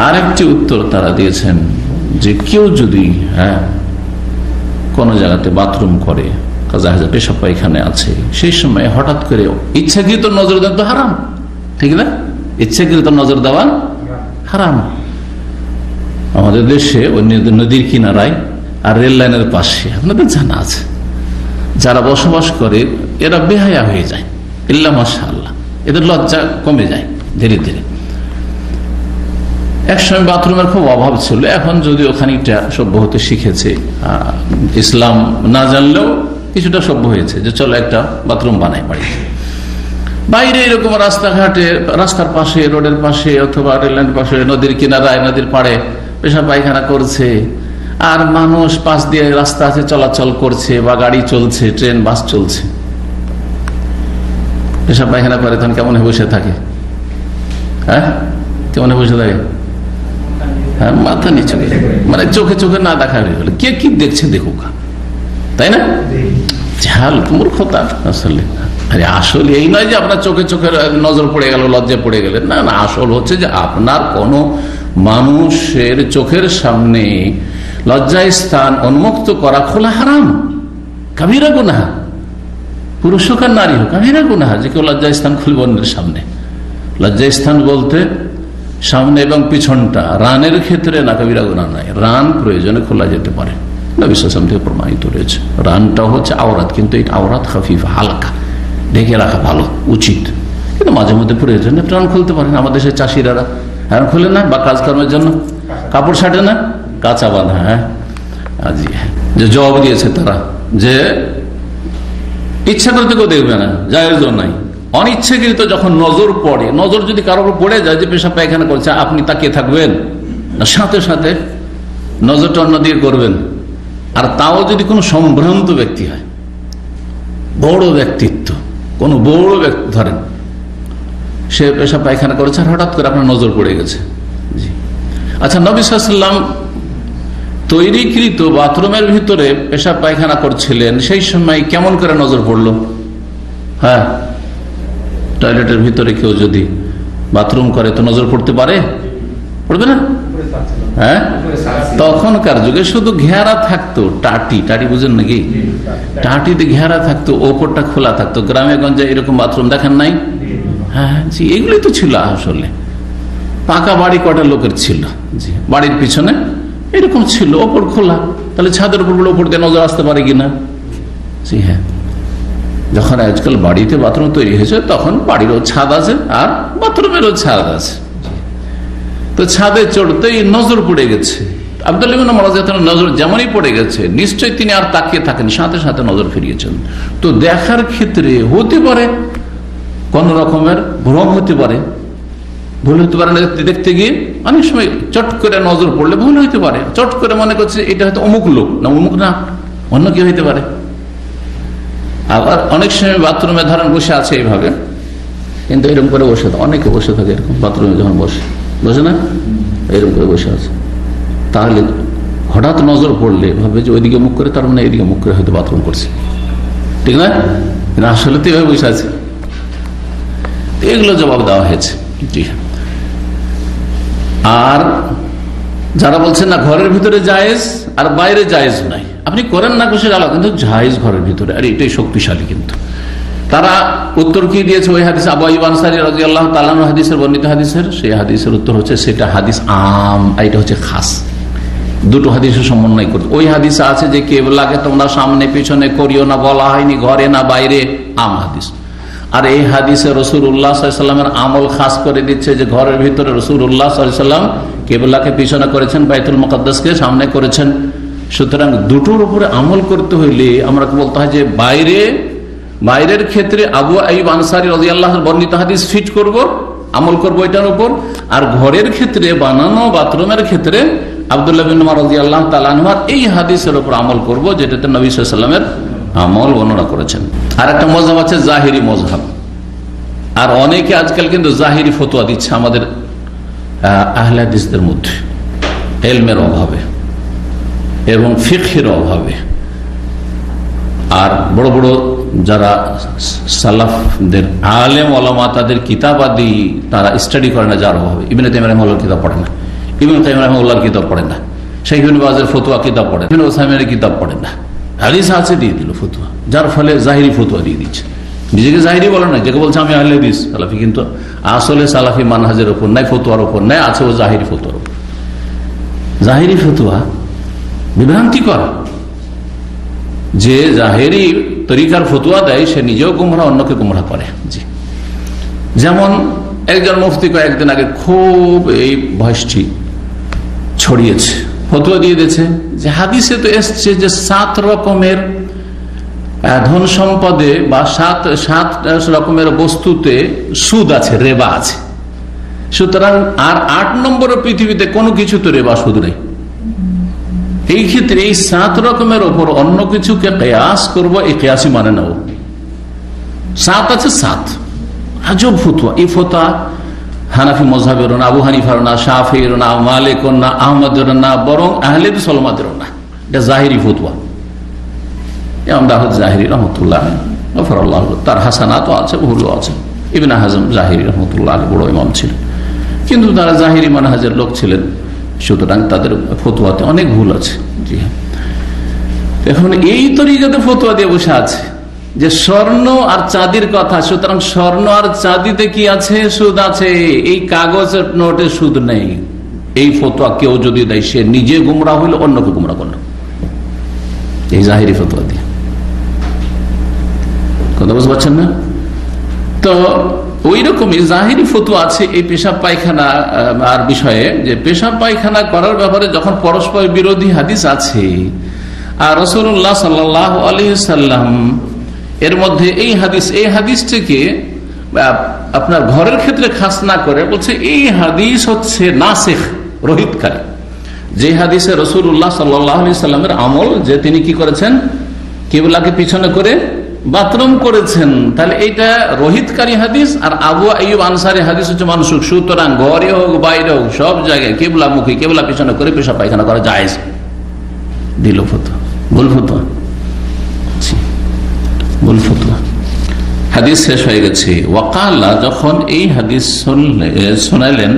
Speaker 1: আরেকটি উত্তর তারা দিয়েছেন যে কেউ যদি কোন জায়গাতে বাথরুম করে, পেশাব পায়খানে আছে, সেই সময় হঠাৎ করে ইচ্ছাকৃত নজর দেওয়া তো হারাম, ঠিক না? ইচ্ছাকৃত নজর দেওয়া হারাম। আমাদের দেশে ওই নদীর কিনারায় আর রেল লাইনের পাশে আপনাদের জানা আছে যারা বসবাস করে, এরা বেহায়া হয়ে যায়, ইল্লা মাশাআল্লাহ, এদের লজ্জা কমে যায় ধীরে ধীরে। একসময় বাথরুমের খুব অভাব ছিল, এখন যদি খানিকটা সভ্য হতে শিখেছে, ইসলাম না জানলেও কিছুটা সভ্য হয়েছে যে চলো একটা বাথরুম বানাই বাড়িতে। বাইরে এরকম রাস্তাঘাটে, রাস্তার পাশে, রোডের পাশে অথবা রেললাইনের পাশে, নদীর কিনারায়, নদীর পাড়ে পেশাব পায়খানা করছে, আর মানুষ পাশ দিয়ে রাস্তা আছে চলাচল করছে, বা গাড়ি চলছে, ট্রেন বাস চলছে, পেশাব পায়খানা করে তখন কেমন বসে থাকে? কেমন বসে থাকে? মাথা নিচু, মানে চোখে চোখে না দেখা হয়ে গেল, কে কি দেখছে দেখুক, তাই না? ঝাল মূর্খতা আসলে। আরে আসল এই নয় যে আপনার চোখে চোখে নজর পড়ে গেল, লজ্জা পড়ে গেলেন, না না, আসল হচ্ছে যে আপনার কোন মানুষের চোখের সামনে লজ্জায় স্থান উন্মুক্ত করা খোলা হারাম, কাবিরা গুনাহ, পুরুষ হোক আর নারী হোক, কাবিরা গুনাহ যে কেউ লজ্জায় স্থান খুলবে অন্যের সামনে। লজ্জায় স্থান বলতে সামনে এবং পিছনটা, রানের ক্ষেত্রে না কাবিরা গুনাহ নাই, রান প্রয়োজনে খোলা যেতে পারে, নবী সাল্লাল্লাহু আলাইহি ওয়াসাল্লাম থেকে প্রমাণিত রয়েছে। রানটা হচ্ছে আওরাত, কিন্তু এই আওরাত খাফিফা, হালকা, ঢেকে রাখা ভালো উচিত, কিন্তু মাঝে মধ্যে প্রয়োজনে রান খুলতে পারেন। আমাদের দেশের চাষিরা রান খুলে না, বা কাজকর্মের জন্য কাপড় ছাটে না, কাঁচা বাঁধা, যে জবাব দিয়েছে তারা যে ইচ্ছা করতে কেউ দেখবে না, জায়েজ নাই, অনিচ্ছাকৃত যখন নজর পড়ে, নজর যদি কারোর উপর পড়ে যায় যে পেশাব পায়খানা করছে, আপনি তাকিয়ে থাকবেন না, সাথে সাথে নজরটা অন্যদিকে করবেন। আর তাও যদি কোনো সম্ভ্রান্ত ব্যক্তি হয়, বড় ব্যক্তিত্ব, কোন বড় ব্যক্তি ধরেন, সে পেশাব পায়খানা করেছে আর হঠাৎ করে আপনার নজর পড়ে গেছে, জি আচ্ছা, নবী সাল্লাল্লাহু আলাইহি ওয়াসাল্লাম তৈরিকৃত বাথরুমের ভিতরে পেশাব পায়খানা করছিলেন, সেই সময় কেমন করে নজর পড়লো? টয়লেটের ভিতরে কেউ যদি বাথরুম করে তো নজর পড়তে পারে? পড়বে না? তখনকার যুগে শুধু ঘেরা থাকতো, টাটি, টাটি বুঝেন নাকি? টাটিতে ঘেরা থাকতো, ওপরটা খোলা থাকতো। গ্রামে গঞ্জে এরকম বাথরুম দেখেন নাই? জি, এগুলি তো ছিল আসলে। পাকা বাড়ি কটা লোকের ছিল, জি, বাড়ির পিছনে এরকম ছিল, ওপর খোলা, তাহলে ছাদের উপর ওপর দিয়ে নজর আসতে পারে কিনা? জি হ্যাঁ, যখন আজকাল বাড়িতে বাথরুম তৈরি হয়েছে তখন বাড়িরও ছাদ আছে আর বাথরুমেরও ছাদ আছে, তো ছাদে চড়তেই নজর পড়ে গেছে। আব্দুল্লাহ ইবনে ওমর রাদিয়াল্লাহু আনহু নজর যেমনই পড়ে গেছে নিশ্চয়ই তিনি আর তাকিয়ে থাকেন, সাথে সাথে নজর ফিরিয়েছেন। তো দেখার ক্ষেত্রে হতে পারে কোন রকমের ভ্রম হতে পারে, ভুল হতে পারে, দেখতে গিয়ে অনেক সময় চট করে নজর পড়লে ভুল হইতে পারে, চট করে মনে করছে এটা হয়তো অমুক লোক, না অমুক না, অন্য কি হইতে পারে। আবার অনেক সময় বাথরুমে ধরেন বসে আছে এইভাবে, কিন্তু এরকম করে বসে থাকে, অনেকে বসে থাকে এরকম বাথরুমে যখন বসে না এরকম করে বসে আছে, তাহলে হঠাৎ নজর পড়লে ভাবে যে ওইদিকে মুখ করে, তার মানে এইদিকে মুখ করে হয়তো বাথরুম করছে, ঠিক না? আসলে তো এইভাবে বসে আছে। এগুলো জবাব দেওয়া হয়েছে। জি, আর যারা বলছেন না ঘরের ভিতরে জায়েজ আর বাইরে জায়েজ নাই, আপনি করেন না খুশি আলো, কিন্তু জায়েজ ঘরের ভিতরে, আর এটাই শক্তিশালী। কিন্তু তারা উত্তর কি দিয়েছে ওই হাদিস আবু আইয়ুব আনসারী রাদিয়াল্লাহু তাআলা আনহু হাদিসের, বর্ণিত হাদিসের, সেই হাদিসের উত্তর হচ্ছে সেটা হাদিস আম, এটা হচ্ছে খাস। দুটো হাদিসের সমন্বয় করতে, ওই হাদিসে আছে যে কিবলাকে তোমরা সামনে পিছনে করিও না, বলা হয়নি ঘরে না বাইরে, আম হাদিস। আর এই হাদিসে রাসূলুল্লাহ সাল্লাল্লাহু আলাইহি ওয়াসাল্লামের আমল খাস করে দিচ্ছে যে ঘরের ভিতরে রাসূলুল্লাহ সাল্লাল্লাহু আলাইহি ওয়াসাল্লাম কিবলাকে পিছনে করেছেন, বাইতুল মুকাদ্দাসকে সামনে করেছেন। সুতরাং দুটোর উপরে আমল করতে হইলে আমরা বলতে হয় যে বাইরের ক্ষেত্রে আবু আইয়ুব আনসারী রাদিয়াল্লাহু আনহু বর্ণিত হাদিস ফিট করব, আমল করব এটার উপর। আর ঘরের ক্ষেত্রে, বানানো বাথরুমের ক্ষেত্রে আব্দুল্লাহ বিন ওমর রাদিয়াল্লাহু তাআলা আনহু এই হাদিসের উপর আমল করব, যেটাতে নবী সাল্লাল্লাহু আলাইহি ওয়াসাল্লামের আমল বর্ণনা করেছেন। আর একটা মযহাব আছে জাহিরি মযহাব, আর অনেকে আজকাল কিন্তু জাহিরি ফতোয়া দিচ্ছে আমাদের আহলে হাদিসদের মধ্যে, ইলমের অভাবে এবং ফিকহের অভাবে। আর বড় বড় যারা সালাফদের আলেম ওলামা তাদের কিতাবাদি তারা স্টাডি করে না, যার অভাবে। ইবনে তাইমিয়া রাহিমাহুল্লাহর কিতাব পড়ে না, ইবনে কাইয়িম রাহিমাহুল্লাহর কিতাব পড়ে না, শাইখ ইবনে বাজের ফতোয়া কিতাব পড়ে, ইবনে উসাইমিনের কিতাব পড়ে না, হাদিস আছে দিয়ে দিল ফতোয়া, যার ফলে জাহিরি ফতোয়া দিয়ে দিচ্ছে। নিজেকে জাহিরি বলে না, যাকে বলছে আমি আহলে হাদিস সালাফি, কিন্তু আসলে সালাফি মানহাজের উপর নাই, ফতোয়ার উপর নাই, আছে ও জাহিরি ফতোয়ার উপর। জাহিরি ফতোয়া বিভ্রান্তিকর, যে জাহেরি তরিকার ফতোয়া দেয় সে নিজেও গুমরাহ, অন্যকে গুমরাহ করে। জি, যেমন একজন মুফতি কয়েকদিন আগে খুব এই ভয়েসটি ছড়িয়েছে, ফতোয়া দিয়ে দিয়েছে যে হাদিসে তো এসছে যে 7 রকমের ধন সম্পদে বা 7 রকমের বস্তুতে সুদ আছে, রেবা আছে, সুতরাং আর 8 নম্বর পৃথিবীতে কোনো কিছু তো রেবা সুদ নেই। এই ক্ষেত্রে এই 7 রকমের ওপর অন্য কিছুকে কিয়াস করব, এই কিয়াসই মানে নাও। 7 আছে 7, আজব ফতোয়া। এই ফতোয়া হানাফি মযহাবের না, আবু হানিফার না, শাফিঈর না, মালিকের না, আহমদের না, বরং আহলে হাদিস ওলামাদের না, এটা জাহিরি ফতোয়া। জাহিরি রহমতুল্লাহ গফরাল্লাহু, তার হাসানাতও আছে, ভুলও আছে। ইবনে হাজম জাহিরি রহমতুল্লাহ বড় ইমাম ছিলেন, কিন্তু তারা জাহিরি মানহাজের লোক ছিলেন, সুতরাং তাদের ফতোয়াতে অনেক ভুল আছে। জি হ্যাঁ, এখন এই তরিকাতে ফতোয়া দিয়ে বসে আছে যে স্বর্ণ আর চাঁদির কথা, সুতরাং স্বর্ণ আর চাঁদিতে কি আছে? সুদ আছে, এই কাগজের নোটে সুদ নেই। এই ফতোয়া কেউ যদি দেয় সে নিজে গুমরাহ হইল, অন্যকে গুমরাহ করলো, এই জাহিরি ফতোয়া দিয়ে। কথা বুঝতে পারছেন না? তো ওই রকমই জাহিরি ফতোয়া আছে এই পেশাব পায়খানা আর বিষয়ে, যে পেশাব পায়খানা করার ব্যাপারে যখন পরস্পর বিরোধী হাদিস আছে, আর রাসূলুল্লাহ সাল্লাল্লাহু আলাইহি সাল্লাম এর মধ্যে এই হাদিসটিকে আপনার ঘরের ক্ষেত্রে খাস না করে বলছে এই হাদিস হচ্ছে নাসিখ, রহিতকারী। যে হাদিসে রাসূলুল্লাহ সাল্লাল্লাহু আলাইহি সাল্লামের আমল, যে তিনি কি করেছেন, কিবলাকে পিছনে করে বাথরুম করেছেন, তাহলে এইটা রহিতকারী হাদিস। আর আবু আইয়ুব আনসারী হাদিস হচ্ছে মানসুখ। সুতরাং ঘরে হোক বাইরে হোক সব জায়গায় কিবলামুখী, কিবলা পিছনে করে পেশাব পায়খানা করা জায়েজ। দিল ফতোয়া, ভুল ফতোয়া, ভুল ফতোয়া। হাদিস শেষ হয়ে গেছে। ওয়াকালা, যখন এই হাদিস শোনালেন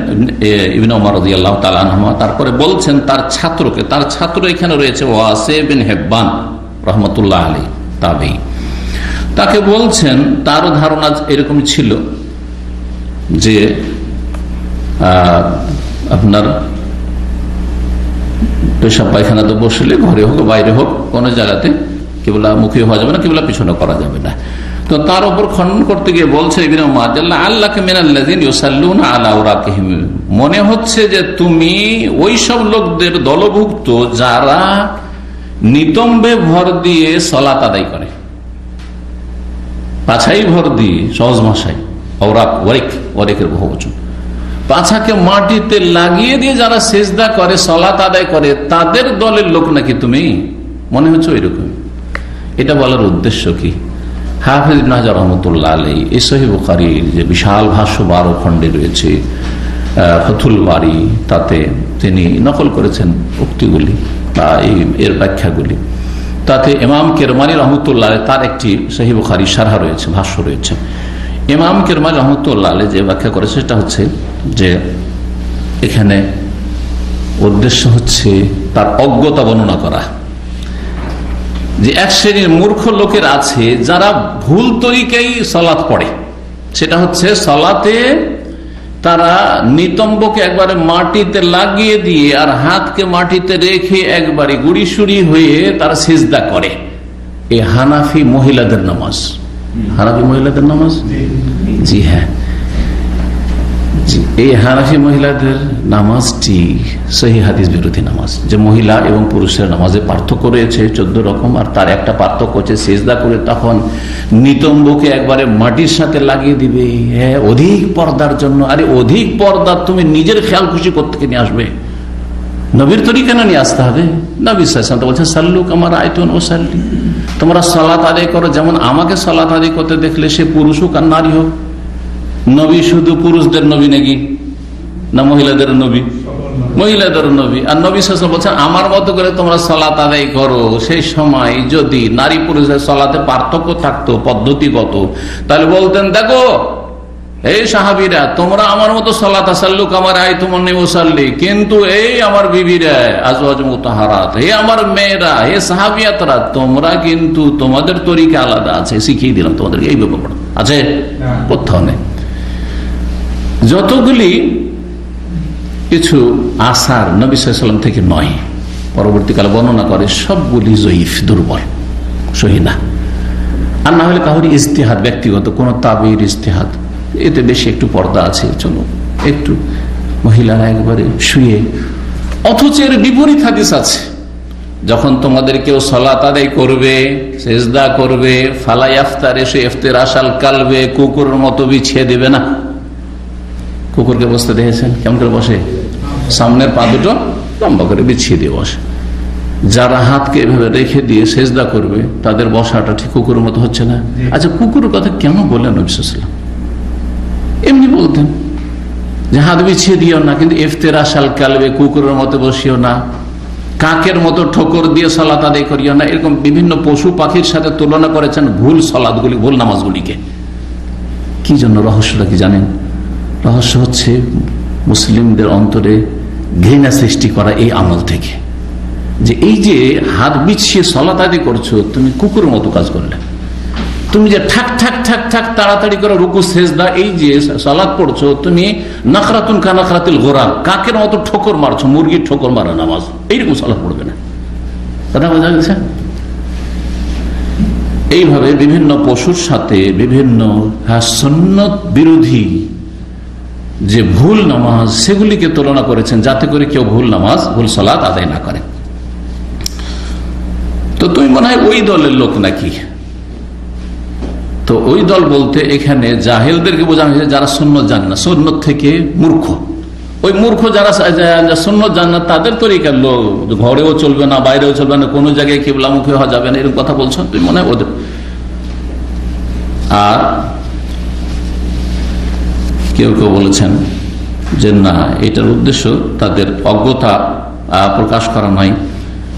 Speaker 1: ইবনে ওমর রাদিয়াল্লাহু তাআলা আনহু, তারপরে বলছেন তার ছাত্রকে, তার ছাত্র এখানে রয়েছে ওয়াসি বিন হিব্বান রাহমাতুল্লাহ আলাইহি, তাবেঈ। তাকে বলছেন, তারও ধারণা এরকম ছিল যে আপনার পেশাব পায়খানাতে বসলে ঘরে হোক বাইরে হোক কোন জায়গাতে কিবলা মুখী হওয়া যাবে না, কিবলা পিছনে করা যাবে না। তো তার উপর খনন করতে গিয়ে বলছে মনে হচ্ছে যে তুমি ওই সব লোকদের দলভুক্ত যারা নিতম্বে ভর দিয়ে সালাত আদায় করে, পাছাই ভর দিয়ে, সহজ ভাষায় ওয়ারিকের বহুবচন, পাছাকে মাটিতে লাগিয়ে দিয়ে যারা সেজদা করে সালাত আদায় করে তাদের দলের লোক নাকি তুমি মনে হচ্ছে ওই রকম। এটা বলার উদ্দেশ্য কি? হাফেজ ইবনে হাজার রহমতুল্লাহ আলাইহি এই সহিহ বুখারীর যে বিশাল ভাষ্য 12 খণ্ডে রয়েছে ফাথুল বারী, তাতে তিনি নকল করেছেন উক্তিগুলি বা এর ব্যাখ্যাগুলি। তাতে ইমাম কেরমানি রহমতুল্লাহ তার একটি সহিহ বুখারী শারহ রয়েছে, ভাষ্য রয়েছে। ইমাম কেরমানি রহমতুল্লাহ আলাইহি যে ব্যাখ্যা করেছে সেটা হচ্ছে যে এখানে উদ্দেশ্য হচ্ছে তার অজ্ঞতা বর্ণনা করা, যে এক শ্রেণীর মূর্খ লোকের আছে যারা ভুল তরিকায় সালাত পড়ে। সেটা হচ্ছে সালাতে তারা নিতম্বকে একবারে মাটিতে লাগিয়ে দিয়ে আর হাতকে মাটিতে রেখে একবারে গুড়িসুড়ি হয়ে তারা সিজদা করে। এই হানাফি মহিলাদের নামাজ, হানাফি মহিলাদের নামাজ, জি হ্যাঁ, এই হানাফি মহিলাদের নামাজটি সহিহ হাদিস বিরোধী নামাজ। যে মহিলা এবং পুরুষের নামাজে পার্থক্য রয়েছে 14 রকম, আর তার একটা পার্থক্য হচ্ছে সিজদা করে তখন নিতম্বকে একবারে মাটির সাথে লাগিয়ে দিবে, হ্যাঁ, অধিক পর্দার জন্য। আরে অধিক পর্দা তুমি নিজের খেয়াল খুশি করতে নিয়ে আসবে, নবীর তরিকা না নিয়ে আসতে হবে। নবী সাল্লাল্লাহু আলাইহি ওয়াসাল্লাম বলছেন সাল্লু কামা রাআইতুনি উসাল্লি, তোমরা সালাত আদায় করো যেমন আমাকে সালাত আদায় করতে দেখলে, সে পুরুষ হোক আর নারী হোক। নবী শুধু পুরুষদের নবী নাকি না মহিলাদের নবী? মহিলাদের নবী। আর নবী সাল্লাল্লাহু আলাইহি ওয়াসাল্লাম বলছেন আমার মতো করে তোমরা সালাত আদায় করো। সেই সময় যদি নারী পুরুষের সালাতে পার্থক্য থাকতো পদ্ধতিগত, তাহলে বলতেন দেখো এই সাহাবীরা তোমরা আমার মতো সালাত সাল্লু কামা রাআইতুমুনি উসাল্লি, কিন্তু এই আমার বিবিরা আজওয়াজ মুতাহারাত, হে আমার মেয়েরা, হে সাহাবিয়াতরা, তোমরা কিন্তু তোমাদের তরিকা আলাদা আছে, শিখিয়ে দিলাম তোমাদেরকে। এই ব্যাপার আছে কোথাও নেই। যতগুলি কিছু আসার নবী সাল্লাল্লাহু আলাইহি ওয়াসাল্লাম থেকে নয়, পরবর্তীকালে বর্ণনা করে, সবগুলি জয়ীফ, দুর্বল, সহিহ না। আর না হলে কাউরি ইজতিহাদ, ব্যক্তিগত কোন তাবির ইজতিহাদ, এতে বেশি একটু পর্দা আছে, চলো একটু মহিলারা একবারে শুয়ে। অথচ এর বিপরীত হাদিস আছে, যখন তোমাদের কেউ সালাত আদায় করবে, সেজদা করবে, ফালা ইফতার, এসে ইফতিরাশাল কালবে, কুকুরের মতো বিছিয়ে দেবে না। কুকুরকে বসতে দেখেছেন কেমন করে বসে? সামনের পা দুটো লম্বা করে বিছিয়ে দিয়ে বসে। যারা হাতকে এভাবে রেখে দিয়ে সেজদা করবে তাদের বসাটা ঠিক কুকুরের মতো হচ্ছে না? আচ্ছা, কুকুরের কথা কেন বললেন নবী সাল্লাল্লাহু আলাইহি ওয়াসাল্লাম? এমনি বলতেন যে হাত বিছিয়ে দিও না, কিন্তু ইফতিরাশাল কালবে, কুকুরের মতো বসিও না, কাকের মতো ঠোকর দিয়ে সালাত আদায় করিও না। এরকম বিভিন্ন পশু পাখির সাথে তুলনা করেছেন ভুল সালাতগুলি, ভুল নামাজগুলিকে। কি জন্য? রহস্যটা কি জানেন? রহস্য হচ্ছে মুসলিমদের অন্তরে ঘৃণা সৃষ্টি করা এই আমল থেকে, যে এই যে হাত বিছিয়ে সালাত আদায় করছো, তুমি কুকুরের মতো কাজ করলে। তুমি যে ঠাক ঠাক ঠাক ঠাক তাড়াতাড়ি করে রুকু সেজদা, এই যে সালাত পড়ছো, তুমি নাকরাতুন কানাকরাতিল গোরাম, কাকের মতো ঠোকর মারছো, মুরগির ঠোকর মারা নামাজ, এইরকম সালাত পড়বে না। কথা বোঝা গেছে? এইভাবে বিভিন্ন পশুর সাথে বিভিন্ন সুন্নত বিরোধী যে ভুল নামাজ, সেগুলিকে তুলনা করেছেন যাতে করে কেউ ভুল নামাজ, ভুল সালাত আদায় না করে। তো তুমি মনে হয় ওই দলের লোক নাকি? তো ওই দল বলতে এখানে জাহেলদেরকে বোঝানো হয়েছে যারা সুন্নত জানে না, সুন্নত থেকে মূর্খ। ওই মূর্খ যারা সুন্নত জানে না তাদের তরিকার লোক, ঘরেও চলবে না, বাইরেও চলবে না, কোনো জায়গায় কিবলামুখী হওয়া যাবে না, এরকম কথা বলছো তুমি মনে হয় ওদের। আর কেউ কেউ বলেছেন যে না, এটার উদ্দেশ্য তাদের অজ্ঞতা প্রকাশ করা নয়,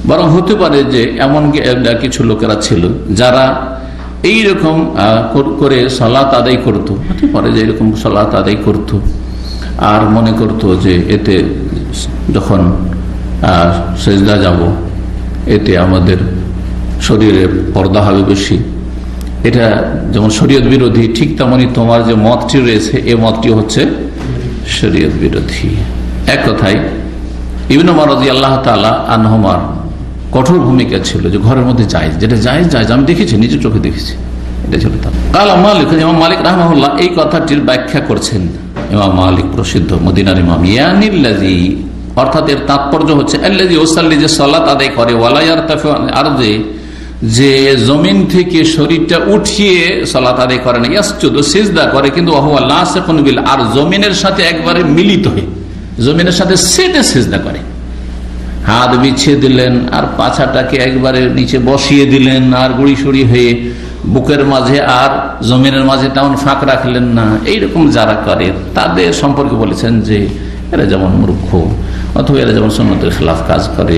Speaker 1: বরং হতে পারে যে এমন কিছু লোকেরা ছিল যারা এইরকম করে সালাত আদায় করতো, হতে পারে যে এরকম সালাত আদায় করতো আর মনে করতো যে এতে যখন সেজদা যাব এতে আমাদের শরীরে পর্দা হবে বেশি। এটা যেমন শরীয়ত বিরোধী, ঠিক তেমনি তোমার যে মতটি রয়েছে, এই মতটি হচ্ছে শরীয়ত বিরোধী। এক কথায় ইবনে ওমর রাদিয়াল্লাহু তাআলা আনহুমার কঠোর ভূমিকা ছিল যে ঘরের মধ্যে জায়েজ, যেটা জায়েজ জায়েজ, আমি দেখেছি, নিজের চোখে দেখেছি, এটা ছিল তা। কালা মালিক, ইমাম মালিক রাহমাহুল্লাহ এই কথাটির ব্যাখ্যা করছেন। ইমাম মালিক প্রসিদ্ধ মদিনার ইমাম, ইয়ানিল্লাযী অর্থাৎ এর তাৎপর্য হচ্ছে আল্লাযী ইউসাল্লি, যে সালাত আদায় করে, ওয়ালা ইয়ারতাফি আরদে, যে জমিন থেকে শরীরটা উঠিয়ে সালাত আদায় করে না, ইয়াসজুদু সিজদা করে, কিন্তু ওয়া হুয়া লাসিকুন বিল, আর জমিনের সাথে একবারে মিলিত হয়ে জমিনের সাথে সেটে সিজদা করে, হাত বিছিয়ে দিলেন আর পাছাটাকে একবারে নিচে বসিয়ে দিলেন, আর গুড়ি সুড়ি হয়ে বুকের মাঝে আর জমিনের মাঝে তেমন ফাঁক রাখলেন না, এইরকম যারা করে তাদের সম্পর্কে বলেছেন যে এরা যেমন মূর্খ, অথবা এরা যেমন সুন্নতের খেলাফ কাজ করে।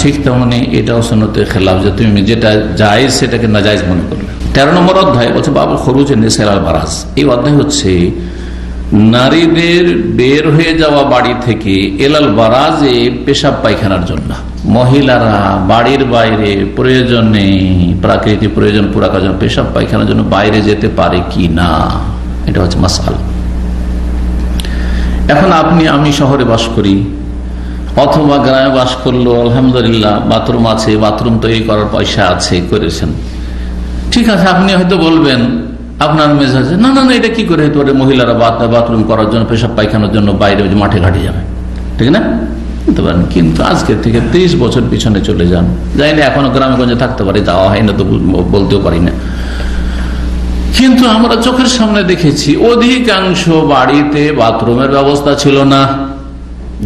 Speaker 1: ঠিক তেমনি এটাও সুন্নতের খেলাফ যে তুমি যেটা জায়েজ সেটাকে নাজায়েজ মনে করলে। 13 নম্বর অধ্যায় বলছে বাবুল খরুজ নিসাইল আল বারাজ। এই অধ্যায় হচ্ছে নারীদের বের হয়ে যাওয়া বাড়ি থেকে এলাল বারাজে পেশাব পায়খানার জন্য। মহিলারা বাড়ির বাইরে প্রয়োজনে, প্রাকৃতিক প্রয়োজন পুরা করার জন্য পেশাব পায়খানার জন্য বাইরে যেতে পারে কি না, এটা হচ্ছে মাসআলা। এখন আপনি আমি শহরে বাস করি অথবা গ্রামে বাস করলো, আলহামদুলিল্লাহ বাথরুম আছে, বাথরুম তৈরি করার পয়সা আছে, করেছেন, ঠিক আছে। আপনি হয়তো বলবেন আপনার মেজাজে, না না না এটা কি করে হতে পারে, মহিলারা বাথরুম করার জন্য পেশাব পায়খানার জন্য বাইরে মাঠে ঘাটে যাবে, ঠিক না? বলতে পারেন। কিন্তু আজকের থেকে 30 বছর পিছনে চলে যান, যাই না এখনো গ্রামে গঞ্জে থাকতে পারি, যাওয়া হয় না তো বলতেও পারি না, কিন্তু আমরা চোখের সামনে দেখেছি অধিকাংশ বাড়িতে বাথরুমের ব্যবস্থা ছিল না,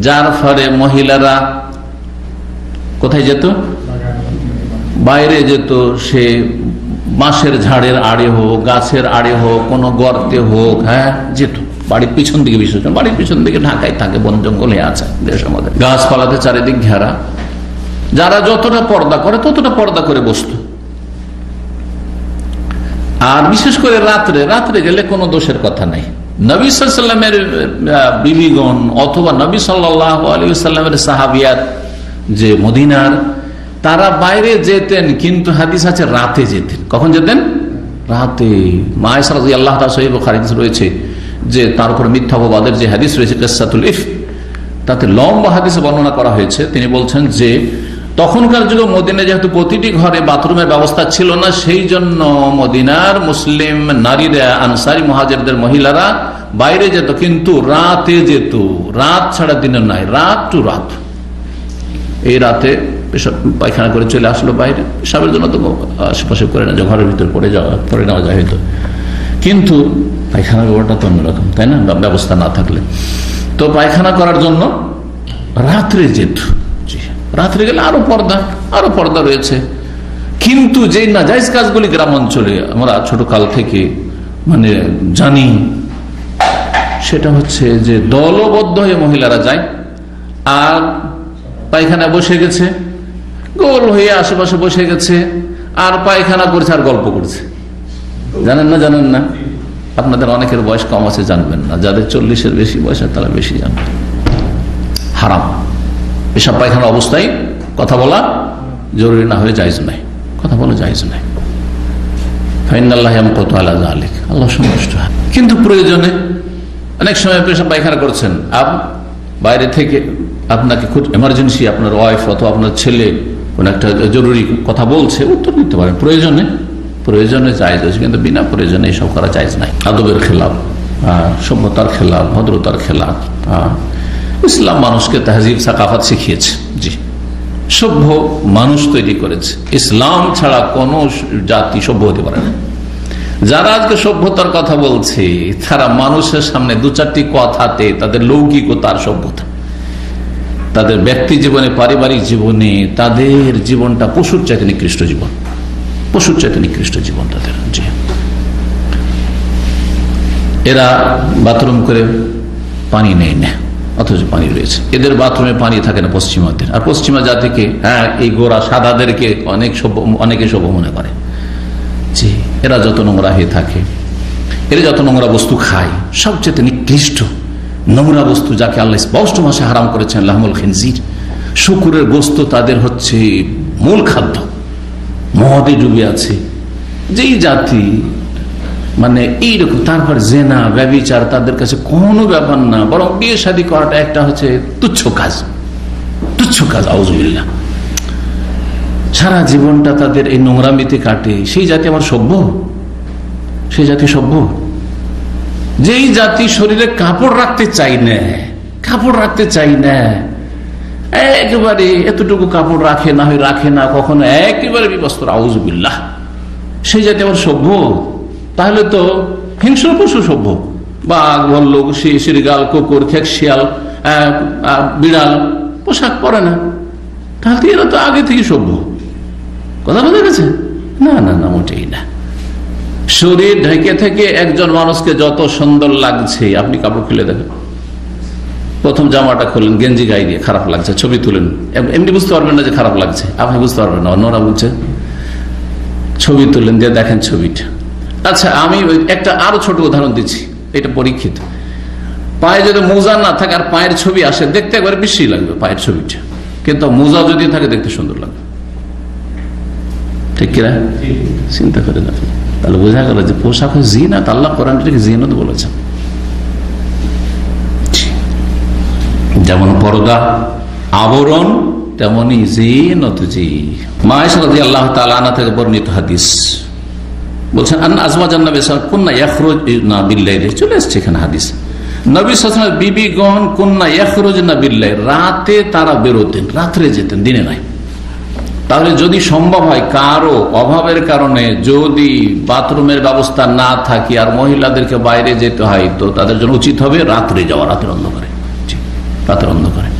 Speaker 1: যার ফলে মহিলারা কোথায় যেত? বাইরে যেত, সে বাঁশের ঝাড়ের আড়ে হোক, গাছের আড়ে হোক, কোন গর্তে হোক, হ্যাঁ যেত। বাড়ির পিছন দিকে, বিশেষ করে বাড়ির পিছন দিকে ঢাকায় থাকে, বন জঙ্গলে আছে দেশ আমাদের, গাছপালাতে চারিদিক ঘেরা। যারা যতটা পর্দা করে ততটা পর্দা করে বসত। আর বিশেষ করে রাত্রে গেলে কোনো দোষের কথা নাই। নবী সাল্লাল্লাহু আলাইহি ওয়াসাল্লামের বিবিগণ অথবা নবী সাল্লাল্লাহু আলাইহি ওয়াসাল্লামের সাহাবিয়াত যে মদিনার, তারা বাইরে যেতেন, কিন্তু হাদিস আছে রাতে যেতেন। কখন যেতেন? রাতে। মা আয়েশা রাদিয়াল্লাহু তাআলা সহিহ বুখারীতে রয়েছে যে তার উপর মিথ্যা অপবাদের যে হাদিস রয়েছে কিসসাতুল ইফক, তাতে লম্বা হাদিসে বর্ণনা করা হয়েছে। তিনি বলছেন যে তখনকার যুগে মদিনায় যেহেতু প্রতিটি ঘরে বাথরুমের ব্যবস্থা ছিল না, সেই জন্য মদিনার মুসলিম নারীরা, আনসারী মুহাজিরদের মহিলারা বাইরে যেত, কিন্তু রাতে যেত। রাত ছাড়া দিনের নাই, রাত টু রাত। এই রাতে পেশাব পায়খানা করে চলে আসলো বাইরে, পেশাবের জন্য তো আশেপাশে করে না, যে ঘরের ভিতরে পড়ে নেওয়া যায় হয়তো, কিন্তু পায়খানার ব্যাপারটা তো অন্যরকম, তাই না? ব্যবস্থা না থাকলে তো পায়খানা করার জন্য রাত্রে যেত। রাত্রে গেলে আরো পর্দা রয়েছে। কিন্তু যে নাজায়েজ কাজগুলি গ্রাম অঞ্চলে আমরা ছোট কাল থেকে মানে জানি, সেটা হচ্ছে যে দলবদ্ধ হয়ে মহিলারা যায় আর পায়খানা বসে গেছে, গোল হয়ে আশেপাশে বসে গেছে আর পায়খানা করছে আর গল্প করছে। জানেন না? আপনাদের অনেকের বয়স কম আছে, জানবেন না। যাদের 40-এর বেশি বয়স তারা বেশি জানবেন। হারাম এসব পায়খানা অবস্থায় কথা বলা জরুরি না হলে জায়েজ নাই, কথা বলা জায়েজ নাই। আল্লাহ সন্তুষ্ট হয়। কিন্তু প্রয়োজনে অনেক সময় পেশাব পায়খানা করছেন, বাইরে থেকে আপনাকে খুব এমার্জেন্সি, আপনার ওয়াইফ অথবা আপনার ছেলে কোন একটা জরুরি কথা বলছে, উত্তর দিতে পারেন। প্রয়োজনে জায়েজ আছে, কিন্তু বিনা প্রয়োজনে এসব করা জায়েজ নাই। আদবের খেলাফ, সভ্যতার খেলাফ, ভদ্রতার খেলাফ। ইসলাম মানুষকে তাহজিব সাকাফাত শিখিয়েছে। জি, সভ্য মানুষ তৈরি করেছে। ইসলাম ছাড়া কোন জাতি সভ্য হতে পারে না। যারা আজকে সভ্যতার কথা বলছে, তারা মানুষের সামনে 2-4টি কথাতে তাদের লৌকিকতার সভ্যতা, তাদের ব্যক্তি জীবনে, পারিবারিক জীবনে তাদের জীবনটা পশুর চাইতে নিকৃষ্ট জীবন, পশুর চাইতে নিকৃষ্ট জীবন তাদের। জি, এরা বাথরুম করে পানি নেই না, অথচ পানি রয়েছে। এদের বাথরুমে পানি থাকে না পশ্চিমাদের। আর পশ্চিমা জাতিকে, এই গোরা সাদাদেরকে অনেকে সভ্য মনে করে। জি, এরা যত নোংরা হয়ে থাকে, এরা যত নোংরা বস্তু খায়, সবচেয়ে নিকৃষ্ট নোংরা বস্তু যাকে আল্লাহ স্পষ্ট ভাষায় হারাম করেছেন, লাহমুল খিনজির, শুকুরের গোস্ত তাদের হচ্ছে মূল খাদ্য। মদে ডুবে আছে। যেই জাতি মানে এইরকম। তারপর জেনা ব্যভিচার তাদের কাছে কোনো ব্যাপার না, বরং বিয়ে শাদী করাটা একটা হচ্ছে তুচ্ছ কাজ, তুচ্ছ কাজ। আউযুবিল্লাহ। সারা জীবনটা তাদের এই নোংরামিতে কাটে। সেই জাতি আমার সভ্য? সেই জাতি সভ্য? যেই জাতি শরীরে কাপড় রাখতে চাই না, কাপড় রাখতে চাই না, একেবারে এতটুকু কাপড় রাখে না, হয় রাখে না, কখনো একেবারে বিবস্ত্র, আউযুবিল্লাহ, সেই জাতি আমার সভ্য? তাহলে তো হিংস্র পশু সভ্য। বাঘ, ভাল্লুক, শৃগাল, কুকুর, খেক, শিয়াল, বিড়াল পোশাক পরে না, তাহলে এরা তো আগে থেকে সভ্য। কথা বোঝা গেছে? না না না, মোটেই না। শরীর ঢেকে থেকে একজন মানুষকে যত সুন্দর লাগছে, আপনি কাপড় খুলে দেখেন, প্রথম জামাটা খুললেন, গেঞ্জি গায়ে দিয়ে খারাপ লাগছে, ছবি তুলেন, এমনি বুঝতে পারবেন না যে খারাপ লাগছে, আপনি বুঝতে পারবেন না, অন্যরা বুঝছে। ছবি তুললেন, দিয়ে দেখেন ছবিটা। আচ্ছা, আমি একটা আরো ছোট উদাহরণ দিচ্ছি, এটা পরীক্ষিত। পায়ে যদি মোজা না থাকে আর পায়ের ছবি আসে, দেখতে একবারে বেশি লাগবে পায়ের ছবিটা, কিন্তু মোজা যদি থাকে দেখতে সুন্দর লাগবে। ঠিক কিনা? চিন্তা করেন আপনি। তাহলে বোঝা গেল যে পোশাক জিনাত, আল্লাহ কোরআনটাকে জিনাত বলেছেন। যেমন পর্দা আবরণ, তেমনি জিনাত। জি, মা আয়েশা রাদিয়াল্লাহু তাআলা আনহা থেকে বর্ণিত হাদিস বলছেন, আন আজওয়াজান নবী সাল্লাল্লাহু আলাইহি ওয়াসাল্লাম কুননা ইয়াখরুজনা বিল-লাইল। চলে আসছে এখানে হাদিস। নবী সাল্লাল্লাহু আলাইহি ওয়াসাল্লাম বিবিগণ কুননা ইয়াখরুজনা বিল-লাইল, রাতে তারা বেরোতেন, রাত্রে যেতেন, দিনে নাই। তাহলে যদি সম্ভব হয়, কারো অভাবের কারণে যদি বাথরুমের ব্যবস্থা না থাকে আর মহিলাদেরকে বাইরে যেতে হয়, তো তাদের জন্য উচিত হবে রাত্রে যাওয়া, রাতের অন্ধকারে। রাতের অন্ধকারে,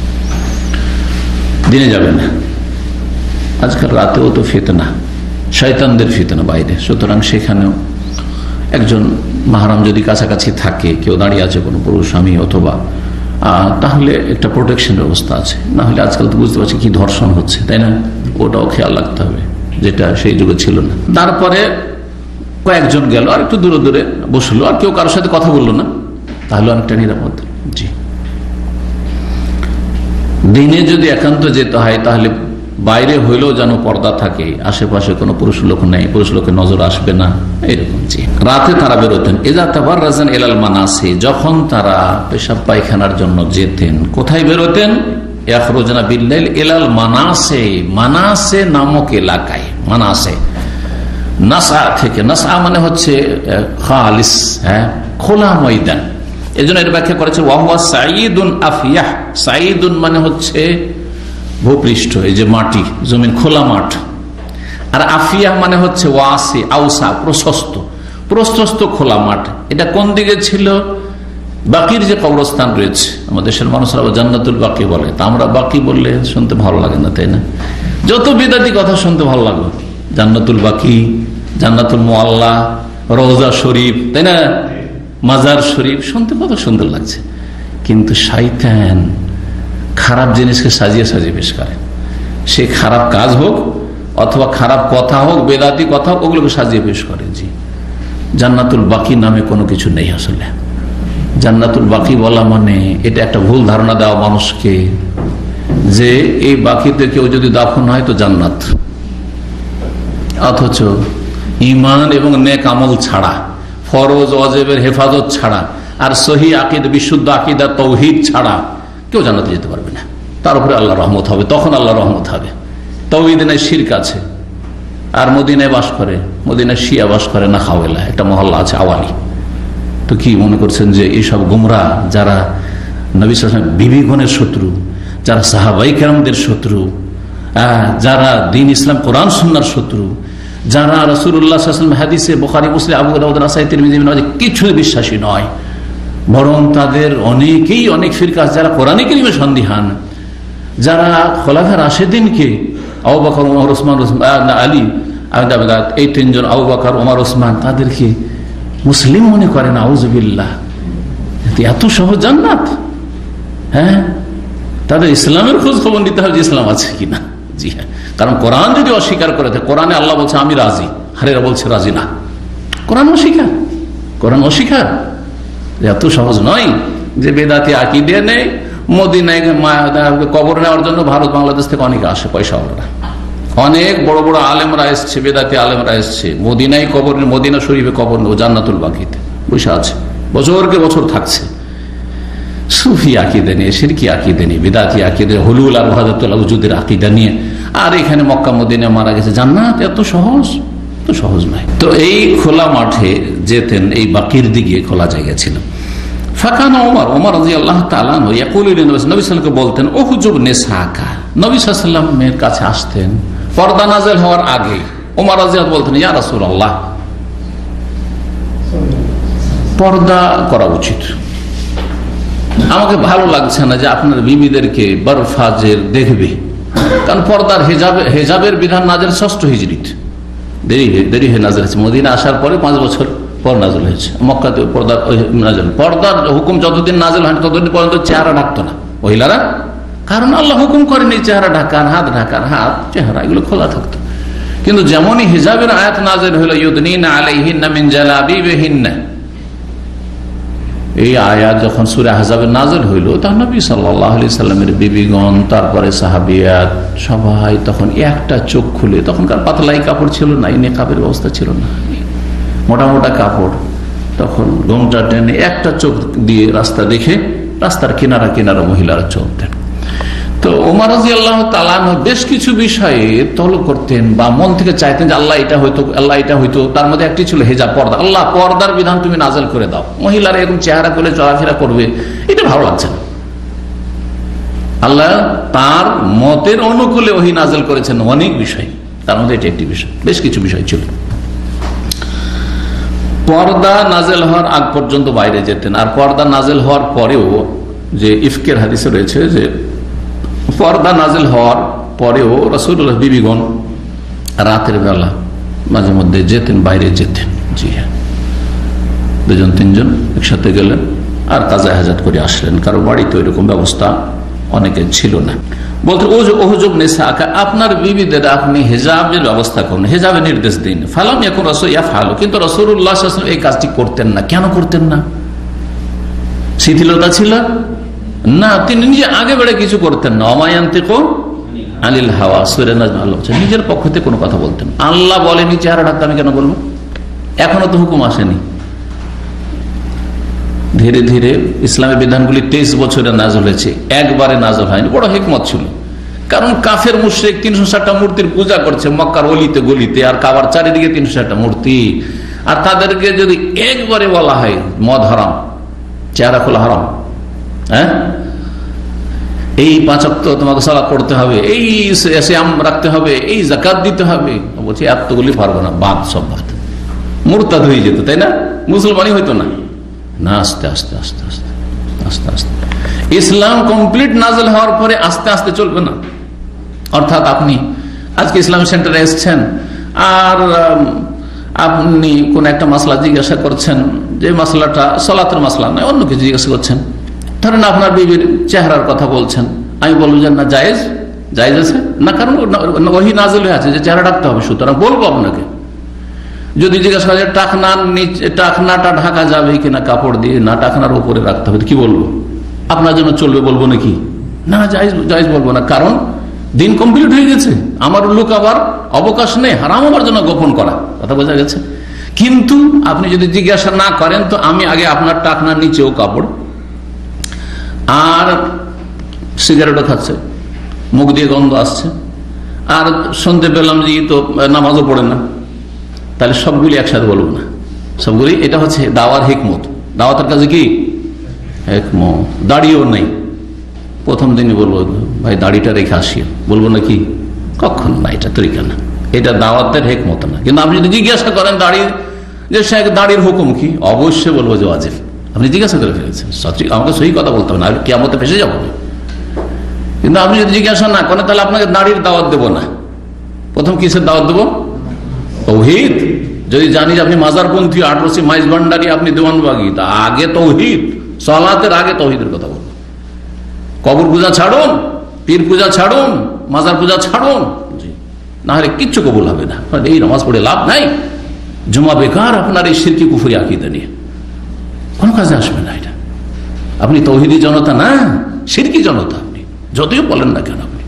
Speaker 1: দিনে যাবে না। আজকাল রাতেও তো ফিতনা, শয়তানদের ফিতনা বাইরে, সুতরাং সেখানেও একজন মাহরাম যদি কাছাকাছি থাকে, কেউ দাঁড়িয়ে আছে, কোনো পুরুষ স্বামী অথবা, তাহলে একটা প্রোটেকশন ব্যবস্থা আছে। না হলে আজকাল তো বুঝতে পারছি কি ধর্ষণ হচ্ছে, তাই না? ওটাও খেয়াল রাখতে হবে, যেটা সেই যুগে ছিল না। তারপরে কয়েকজন গেল, আর একটু দূরে দূরে বসলো, আর কেউ কারোর সাথে কথা বললো না, তাহলে অনেকটা নিরাপদ। জি, দিনে যদি একান্ত যেতে হয়, তাহলে বাইরে হইলেও যেন পর্দা থাকে, আশেপাশে কোনো পুরুষ লোক নেই, পুরুষ লোকের নজর আসবে না, এরকম। জি, রাতে তারা বেরোতেন। এজা তাবাররাজান ইলাল মানাসি, যখন তারা পেশাব পায়খানার জন্য যেতেন, কোথায় বেরোতেন? ইয়াখরুজনা বিল-লাইল ইলাল মানাসি, মানাসে নামক এলাকায়। মানাসে নাসা থেকে, নাসা মানে হচ্ছে খালিস, খোলা ময়দান। এই জন্য এর ব্যাখ্যা করেছে ওয়াহুয়া সাঈদুন আফিয়াহ। সাঈদুন মানে হচ্ছে ভূপৃষ্ঠ, এই যে মাটি, জমিন, খোলা মাঠ। আর আফিয়াহ মানে হচ্ছে ওয়াসি, আউসা, প্রশস্ত, প্রশস্ত খোলা মাঠ। এটা কোন দিকে ছিল? বাকির যে কবরস্থান রয়েছে, আমাদের দেশের মানুষরা জান্নাতুল বাকি বলে, তা আমরা বাকি বললে শুনতে ভালো লাগে না, তাই না? যত বিদাতি কথা শুনতে ভালো লাগবে, জান্নাতুল বাকি, জান্নাতুল মুআল্লা, রওজা শরীফ, তাই না? মাজার শরীফ, শুনতে কত সুন্দর লাগছে। কিন্তু শয়তান খারাপ জিনিসকে সাজিয়ে সাজিয়ে পেশ করে। সে খারাপ কাজ হোক অথবা খারাপ কথা হোক, বেদাতি কথা হোক, ওগুলোকে সাজিয়ে পেশ করে। জি, জান্নাতুল বাকি নামে কোনো কিছু নেই আসলে। জান্নাতুল বাকি বলা মানে এটা একটা ভুল ধারণা দেওয়া মানুষকে, যে এই বাকিতে কেউ যদি দাফন হয় তো জান্নাত। অথচ ঈমান এবং নেক আমল ছাড়া, ফরজ ওয়াজিবের হেফাজত ছাড়া, আর সহি আকীদা, বিশুদ্ধ আকীদা, তাওহীদ ছাড়া কেউ জান্নাতে যেতে পারবে না। তার উপরে আল্লাহর রহমত হবে, তখন আল্লাহর রহমত হবে। তাওহীদে নাই, শিরক আছে। আর মদিনায় বাস করে, মদিনায় শিয়া বাস করে, না খাওয়েলা একটা মহল্লা আছে, আওয়ালি। তো কি মনে করছেন যে এইসব গুমরা, যারা নবী সাল্লাল্লাহু আলাইহি ওয়াসাল্লাম বিবিগণের শত্রু, যারা সাহাবায়ে কেরামদের শত্রু, যারা দ্বীন ইসলাম কোরআন সুন্নাহর শত্রু, যারা রাসূলুল্লাহ সাল্লাল্লাহু আলাইহি ওয়াসাল্লাম হাদিসে, বুখারী, মুসলিম, আবু দাউদ, নাসাঈ, তিরমিজি, ইবনে মাজাহ কিছু বিশ্বাসী নয়, বরং তাদের অনেকেই অনেক ফিরকা, যারা কোরআনে কারীমে সন্দিহান, যারা খোলাফা রাশেদিনকে আবু বকর, ওমর, ওসমান, আলী, এই তিনজন, আবু বকর, ওমর, ওসমান, তাদেরকে মুসলিম মনে করেন। আউযুবিল্লাহ, এত সহজ জান্নাত? হ্যাঁ, তাদের ইসলামের খোঁজ খবর নিতে হবে যে ইসলাম আছে কিনা। জি হ্যাঁ, কারণ কোরআন যদি অস্বীকার করে থাকে, কোরআনে আল্লাহ বলছে আমি রাজি, হারেরা বলছে রাজি না। কোরআন অস্বীকার, কোরআন অস্বীকার। এত সহজ নয় যে বেদাতি আকীদা নেই, মদিনায় কবর নেওয়ার জন্য ভারত বাংলাদেশ থেকে অনেকে আসে, পয়সাওয়ালারা অনেক বড় বড় আলেমরা এসছে, বেদাতি আলেমরা এসছে, মদিনায় কবর, মদিনা শরীফে কবর নেব, জান্নাতুল বাকিতে বসে আছে, বছরকে বছর থাকছে। সুফি আকিদা নিয়ে, শিরকি আকিদা নিয়ে, বিদাতি আকিদা, হুলুল আর ওয়াহদাতুল উজুদের আকিদা নিয়ে, আর এখানে মক্কা মদিনা মারা গেছে। জান্নাত এত সহজ? তো সহজ নয়। তো এই খোলা মাঠে যেতেন, এই বাকির দিকে খোলা জায়গা ছিল। ফাকানা ওমর রাদিয়াল্লাহু তাআলা আনহু ইয়াকুলু লিন নবী সাল্লাল্লাহু আলাইহি ওয়াসাল্লাম বলতেন, ওহুজুব নিসাকা, নবী সাল্লাল্লাহু আলাইহি ওয়াসাল্লামের কাছে আসতেন পর্দা নাযিল হওয়ার আগে। ওমর রাদিয়াল্লাহু বলতেন, ইয়া রাসূলুল্লাহ, পর্দা করা উচিত, আমাকে ভালো লাগছে না যে আপনার বিবিদেরকে বরফাজের দেখবে, কারণ পর্দার হেজাবের বিধান নাযিল 6 হিজরিতে, দেরি হয়ে নাযিল হয়েছে। মদিনা আসার পরে 5 বছর পর নাযিল হয়েছে। মক্কাতে পর্দার হুকুম যতদিন নাযিল হয় ততদিন পর্যন্ত চেহারা ঢাকতো না মহিলারা, কারণ আল্লাহ হুকুম করেনি চেহারা ঢাকার, হাত ঢাকার, হাত চেহারা এগুলো খোলা থাকতো। কিন্তু যেমনই হিজাবের আয়াত নাযিল হলো, ইউদনিনা আলাইহিন্না মিন জালাবিবিহিন্না, এই আয়াত যখন সূরা আহজাবে নাযিল হইল, তখন নবী সাল্লাল্লাহু আলাইহি সাল্লামের বিবিগণ, তারপরে সাহাবিয়াত সবাই তখন একটা চোখ খুলে, তখনকার পাতলাই কাপড় ছিল না, নিকাবের ব্যবস্থা ছিল না, মোটা মোটা কাপড়, তখন ঘোমটা টেনে একটা চোখ দিয়ে রাস্তা দেখে রাস্তার কিনারা কিনারা মহিলারা চলতেন। তো ওমর রাদিয়াল্লাহু তাআলা বেশ কিছু বিষয়ে তলব করতেন বা মন থেকে চাইতেন যে আল্লাহ এটা হইতো, আল্লাহ এটা হইতো। তার মধ্যে একটি ছিল হেজাব, পর্দা। আল্লাহ পর্দার বিধান তুমি নাযিল করে দাও, মহিলারা এরকম চেহারা করে চলাফেরা করবে, এটা ভালো লাগছে না। আল্লাহ তার মতের অনুকূলে ওহী নাযিল করেছেন অনেক বিষয়, তার মধ্যে এটা একটি বিষয়, বেশ কিছু বিষয় ছিল। পর্দা নাযিল হওয়ার আগ পর্যন্ত বাইরে যেতেন, আর পর্দা নাযিল হওয়ার পরেও, যে ইফকের হাদিসে রয়েছে যে পর্দা নাযিল হওয়ার পরেও রাসূলুল্লাহ বিবিগণ রাতের বেলা মাঝে মধ্যে যেতেন, বাইরে যেতেন। জি হ্যাঁ, 2-3 একসাথে গেলেন আর কাজা হাজাত করে আসলেন, কারো বাড়িতে ওইরকম ব্যবস্থা অনেকে ছিল না। বলতে ওহুজুব নিসাকা, আপনার বিবিদের আপনি হেজাবের ব্যবস্থা করুন, হেজাবের নির্দেশ দিন। ফালাম ইয়াকুন রাসূল ইয়াফআলু, কিন্তু রাসূলুল্লাহ সাল্লাল্লাহু আলাইহি ওয়াসাল্লাম এই কাজটি করতেন না। কেন করতেন না? শিথিলতা ছিল না, তিনি নিজে আগে বেড়ে কিছু করতেন না। অমায়ান্তিকু আনিল হাওয়া, সূরা নাজম আল্লাহ বলেছেন, নিজের পক্ষ থেকে কোনো কথা বলতেন। আল্লাহ বলেনি চেহারা ঢাকতে, আমি কেন বলবো? এখনো তো হুকুম আসেনি। ধীরে ধীরে ইসলামের বিধানগুলি 23 বছরে নাযিল হয়েছে, একবারে নাযিল হয়নি। বড় হিকমত ছিল, কারণ কাফের মুশরিক 360টা মূর্তির পূজা করছে মক্কার অলিতে গলিতে, আর কাবার চারিদিকে 360টা মূর্তি। আর তাদেরকে যদি একবারে বলা হয় মদ হারাম, চেহারা খোলা হারাম, হ্যাঁ, এই 5 ওয়াক্ত তোমাকে সালাত পড়তে হবে, এই সিয়াম রাখতে হবে, এই যাকাত দিতে হবে, বলছি এতগুলি পারবো না, বাদ, সব বাদ, মুরতাদ হয়ে যেত, তাই না? মুসলমানই হইতো না। না, আস্তে আস্তে আস্তে আস্তে আস্তে আস্তে ইসলাম কমপ্লিট নাযিল হওয়ার পরে আস্তে আস্তে চলবে না। অর্থাৎ আপনি আজকে ইসলামী সেন্টারে এসছেন, আর আপনি কোন একটা মাসলা জিজ্ঞাসা করছেন, যে মাসলাটা সালাতের মাসলা নয়, অন্য কিছু জিজ্ঞাসা করছেন। ধরেন আপনার বিবির চেহারার কথা বলছেন, আমি বলবো যে না, জায়েজ, জায়েজ আছে না, কারণ ওহী নাযিল হয়ে আছে যে চেহারা ঢাকতে হবে, সুতরাং বলবো আপনাকে। যদি জিজ্ঞাসা করা যায় টাকনাটা ঢাকা যাবে কিনা কাপড় দিয়ে, না টাকনার উপরে রাখতে হবে, কি বলবো? আপনার জন্য চলবে বলবো নাকি? না, জায়েজ, জায়েজ বলবো না, কারণ দিন কমপ্লিট হয়ে গেছে, আমার লোক আবার অবকাশ নেই হারাম আমার জন্য গোপন করা, কথা বোঝা গেছে। কিন্তু আপনি যদি জিজ্ঞাসা না করেন, তো আমি আগে আপনার টাকনার নিচেও কাপড়, আর সিগারেটও খাচ্ছে, মুখ দিয়ে গন্ধ আসছে, আর শুনতে পেলাম যে তো নামাজও পড়ে না, তাহলে সবগুলি একসাথে বলবো না, সবগুলি। এটা হচ্ছে দাওয়ার হিকমত। দাওয়াতের কাজে কি হিকমত? দাড়িও নেই, প্রথম দিনই বলবো ভাই দাড়িটা রেখে আসি, বলবো নাকি? কখন না, এটা তরিকা না, এটা দাওয়াতের হিকমত না। কিন্তু আপনি যদি জিজ্ঞাসা করেন দাড়ি, যে দাড়ির হুকুম কি, অবশ্যই বলবো যে ওয়াজিব। আপনি জিজ্ঞাসা করে ফেলেছেন, আমাকে সহি কথা বলতে হবে না, কিয়ামতে ফেসে যাবো। কিন্তু আপনি যদি জিজ্ঞাসা না করেন, তাহলে আপনাকে দাড়ির দাওয়াত দেবো না। প্রথম কিসের দাওয়াত দেবো? তৌহিদ। যদি জানি যে আপনি মাজারপন্থী, আটরসি, মাইজ ভান্ডারি, আপনি দেওয়ানবাগী, তা আগে তৌহিদ, সালাতের আগে তৌহিদের কথা বলুন। কবর পূজা ছাড়ুন, পীর পূজা ছাড়ুন, মাজার পূজা ছাড়ুন, জি, না হলে কিচ্ছু কবুল হবে না। এই নামাজ পড়ে লাভ নাই, জুমা বেকার আপনার এই শিরকি কুফরি আকীদা নিয়ে কোনো কাজে আসবে না। এটা আপনি তৌহিদি জনতা না, শিরকি জনতা, আপনি যতই বলেন না কেন। আপনি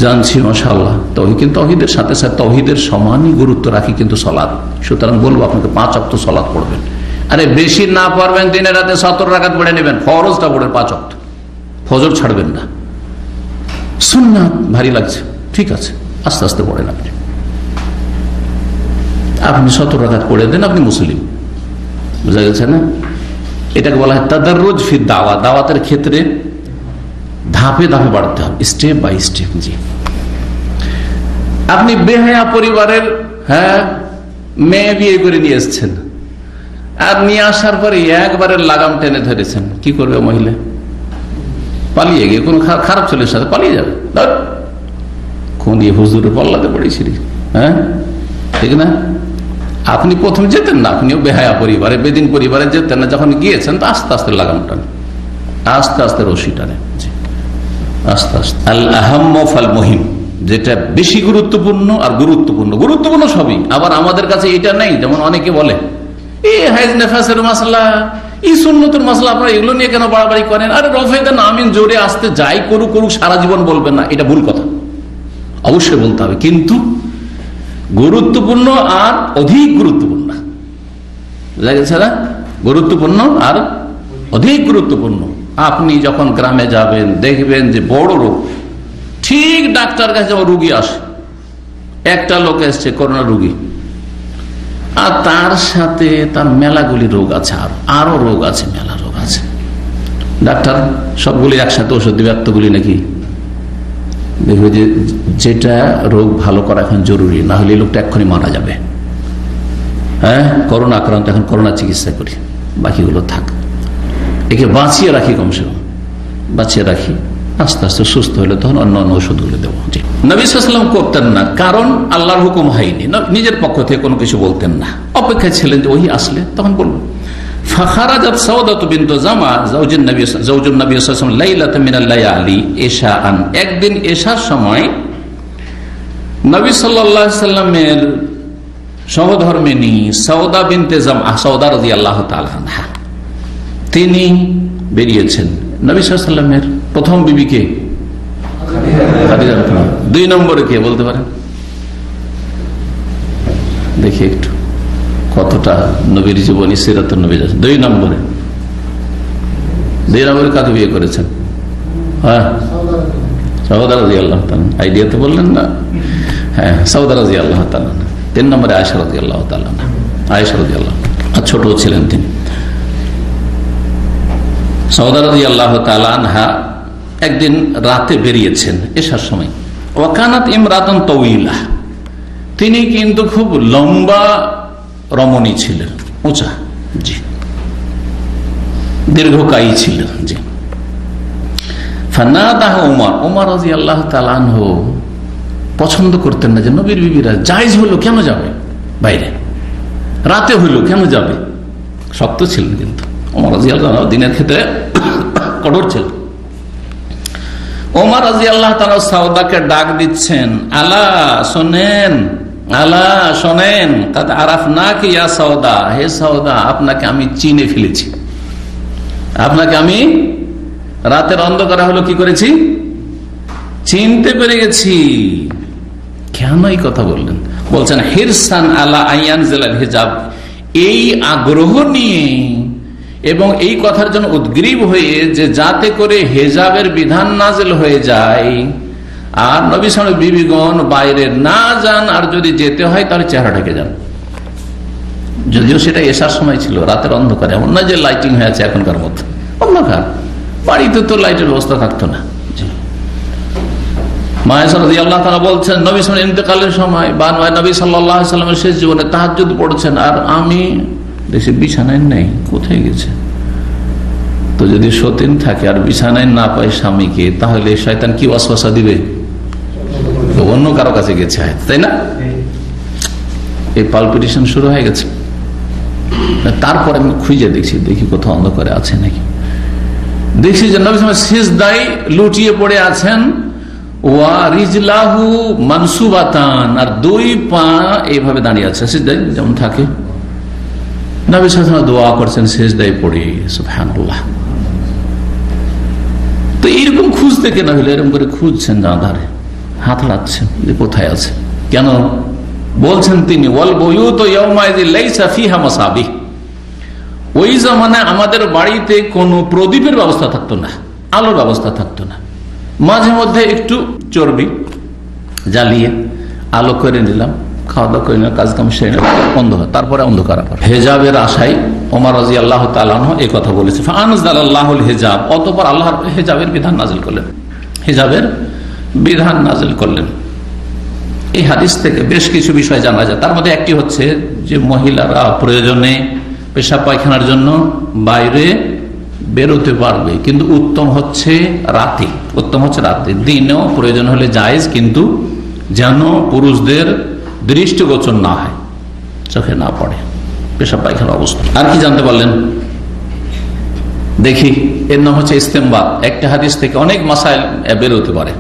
Speaker 1: জানছি মাশাআল্লাহ তৌহিদ, কিন্তু তৌহিদের সাথে সাথে তৌহিদের সমানই গুরুত্ব রাখি কিন্তু সালাত। সুতরাং বলবো আপনাকে 5 ওয়াক্ত সালাত পড়বেন। আরে বেশি না পারবেন দিনে রাতে 70 রাকাত পড়ে নেবেন, ফরজটা পড়েন 5 ওয়াক্ত, ফজর ছাড়বেন না। সুন্নাত ভারী লাগছে, ঠিক আছে, আস্তে আস্তে পড়েন। আপনি 70 রাকাত পড়ে দেন, আপনি মুসলিম। বুঝা গেছে না? এটাকে বলা হয় তাদাররুজ ফি দাওয়া। দাওয়াতের ক্ষেত্রে ধাপে ধাপে বাড়তে হবে, স্টেপ বাই স্টেপ। জি, আপনি বেহায়া পরিবারের মেয়ে বিয়ে করে নিয়ে এসছেন, আর নিয়ে আসার পরে একবারে লাগাম টেনে ধরেছেন, কি করবে মহিলা? পালিয়ে গিয়ে কোন খারাপ ছেলের সাথে পালিয়ে যাবে। কোন হুজুরের পাল্লাতে পড়েছিলি, হ্যাঁ ঠিক না? আপনি প্রথম যেতেন না, আপনিও বেহায়া পরিবারে, বেদিন পরিবারে যেতেন না, যখন গিয়েছেন তো আস্তে আস্তে লাগাম টানে, আস্তে আস্তে রশি টানে, আস্তে আস্তে। আল আহাম্ম ফাল মুহিম, যেটা বেশি গুরুত্বপূর্ণ আর গুরুত্বপূর্ণ সবই। আবার আমাদের কাছে এটা নেই, যেমন অনেকে বলে এই হাইজ নেফাসের মাসলা, এই সুন্নতের মাসলা, আপনারা এগুলো নিয়ে কেন বাড়াবাড়ি করেন? আরে রফেদান আমিন জোরে আসতে যাই করুক সারা জীবন বলবেন না, এটা ভুল কথা। অবশ্যই বলতে হবে, কিন্তু গুরুত্বপূর্ণ আর অধিক গুরুত্বপূর্ণ, বুঝা গেছে না? গুরুত্বপূর্ণ আর অধিক গুরুত্বপূর্ণ। আপনি যখন গ্রামে যাবেন দেখবেন যে বড় রোগ, ঠিক ডাক্তার কাছে যখন রুগী আসে, একটা লোক এসছে করোনা রুগী, আর তার সাথে তার মেলাগুলি রোগ আছে, আরো রোগ আছে, মেলা রোগ আছে। ডাক্তার সবগুলি একসাথে ওষুধ দিবে, এতগুলি নাকি? দেখবে যে যেটা রোগ ভালো করা এখন জরুরি, না হলে লোকটা এক্ষুনি মারা যাবে। হ্যাঁ, করোনা আক্রান্ত, এখন করোনা চিকিৎসা করি, বাকিগুলো থাক, একে বাঁচিয়ে রাখি, কমসে কম বাঁচিয়ে রাখি, আস্তে আস্তে সুস্থ হলে তখন অন্য ওষুধগুলো দেবো। নবী সাল্লাল্লাহু আলাইহি ওয়াসাল্লাম করতেন না, কারণ আল্লাহর হুকুম হয়নি, নিজের পক্ষ থেকে কোনো কিছু বলতেন না, অপেক্ষায় ছিলেন যে ওহি আসলে তখন বলবেন। ফাখারাজাত সাউদাতু বিনতু জামা যাওজুন নবী সাল্লাল্লাহু আলাইহি ওয়াসাল্লাম লাইলাতাম মিনাল লায়ালি ইশাআন, একদিন এশার সময় নবী সাল্লাল্লাহু আলাইহি ওয়াসাল্লামের সহধর্মিণী সাউদা বিনতে জামা, সাউদা রাদিয়াল্লাহু তাআলা আনহা, তিনি বেরিয়েছেন। নবী সাল্লাল্লাহু আলাইহি ওয়াসাল্লামের প্রথম বিবি কে? খাদিজা। 2 নম্বরে কে বলতে পারেন? দেখি একটু কতটা নবীর জীবনী, সিরাতুন নবী। 2 নম্বরে কাকে বিয়ে করেছেন? হ্যাঁ, সাউদা রাদিয়াল্লাহু তাআলা। আইডিয়া তো বললেন না? হ্যাঁ, সাউদা রাদিয়াল্লাহু তাআলা। 3 নম্বরে আয়েশা রাদিয়াল্লাহু তাআলা। আয়েশা রাদিয়াল্লাহু, আর ছোট ছিলেন তিনি। সাউদা রাদিয়াল্লাহু তাআলা আনহা একদিন রাতে বেরিয়েছেন এশার সময়। ওয়াকানাত ইমরাতান তাওয়িলা, তিনি কিন্তু খুব লম্বা রমণী ছিলেন, উঁচা, জি, দীর্ঘকায়ী ছিলেন, জি। ফানাদাহু ওমর রাদিয়াল্লাহু তাআলা আনহু পছন্দ করতেন না যে নবীর বিবিরা জায়েজ হলো কেন যাবে বাইরে, রাতে হইলো কেন যাবে, শক্ত ছিলেন কিন্তু ওমর রাদিয়াল্লাহু তাআলা, দিনের ক্ষেত্রে কঠোর ছিলেন। ওমর রাদিয়াল্লাহু তাআলা সাউদাকে ডাক দিচ্ছেন, আলা শোনেন, আলা শোনেন, কাদ আরাফনাকি ইয়া সাউদা, হে সাউদা, আপনাকে আমি চিনে ফেলেছি, আপনাকে আমি রাতের অন্ধকারে হলো কি করেছি, চিনতে পেরে গেছি। কেন এই কথা বললেন? বলছেন হিরসান আলা আইয়ানজিলাল হিজাব, এই আগ্রহ নিয়ে এবং এই কথার জন্য উদ্গ্রীব হয়ে যে যাতে করে হেজাবের বিধান নাজিল হয়ে যায়, আর নবী সাল্লাল্লাহু আলাইহি বিবিগণ বাইরে না যান, আর যদি যেতে হয় তাহলে চেহারা ঢেকে যান। যদিও সেটা এশার সময় ছিল, রাতের অন্ধকারে, এমন না যে লাইটিং হয়ে আছে এখনকার মতো, অন্ধকার, বাড়িতে তো লাইটের ব্যবস্থা থাকতো না। মায়েশা রাদিয়াল্লাহু তাআলা বলছেন, নবী সাল্লাল্লাহু আলাইহি ইন্তেকালের সময় বা নবী সাল্লাল্লাহু আলাইহি ওয়াসাল্লামের শেষ জীবনে তাহাজ্জুদ পড়ছেন, আর আমি দেখছি বিছানায় নেই, কোথায় গেছে? তো যদি সতীন থাকে আর বিছানায় না পায় স্বামীকে, তাহলে শয়তান কি ওয়াসওয়াসা দিবে? অন্য কারো কাছে গেছে, তাই না? এই পালপিটেশন শুরু হয়ে গেছে। তারপরে আমি খুঁজে দেখি কোথাও অন্ধকারে আছে নাকি। দেখছি যে নবী সাল্লাল্লাহু আলাইহি ওয়াসাল্লাম সিজদায় লুটিয়ে পড়ে আছেন, ওয়া রিজলাহু মানসুবাতান, আর 2 পা এইভাবে দাঁড়িয়ে আছে সিজদায় যেমন থাকে। নবী সাল্লাল্লাহু আলাইহি ওয়াসাল্লাম দোয়া করছেন সিজদায় পড়ে, সুবহানাল্লাহ। তো এইরকম খুঁজতে কেন হলো? এরকম করে খুঁজছেন আঁধারে, হাত হারাচ্ছেন যে কোথায় আছে। কেন বলছেন তিনি, ওয়াল বুয়ুতু ইয়াওমাইযিন লাইসা ফিহা মাসাবিহ, ওই জামানায় আমাদের বাড়িতে কোনো প্রদীপের ব্যবস্থা থাকতো না, আলোর ব্যবস্থা থাকতো না। মাঝে মধ্যে একটু চর্বি জ্বালিয়ে আলো করে নিলাম, খাওয়া দাওয়া করে নিলাম, কাজ কাম সেরে নিলাম, অন্ধকার, তারপরে অন্ধকার। হেজাবের আশায় ওমর রাদিয়াল্লাহু তাআলা আনহু এই কথা বলেছে। ফাআনজালাল্লাহুল হিজাব, অতঃপর আল্লাহ হেজাবের বিধান নাযিল করলেন, হেজাবের বিধান নাযিল করলেন। এই হাদিস থেকে বেশ কিছু বিষয় জানা যায়। তার মধ্যে একটি হচ্ছে যে মহিলারা প্রয়োজনে পেশাব পায়খানার জন্য বাইরে বেরোতে পারবে, কিন্তু উত্তম হচ্ছে রাতে, দিনেও প্রয়োজন হলে জায়েজ, কিন্তু যেন পুরুষদের দৃষ্টিগোচর না হয়, চোখে না পড়ে পেশাব পায়খানার অবস্থা। আর কি জানতে পারলেন দেখি, এর নাম হচ্ছে ইস্তেমবাত। একটা হাদিস থেকে অনেক মাসাইল বেরোতে পারে।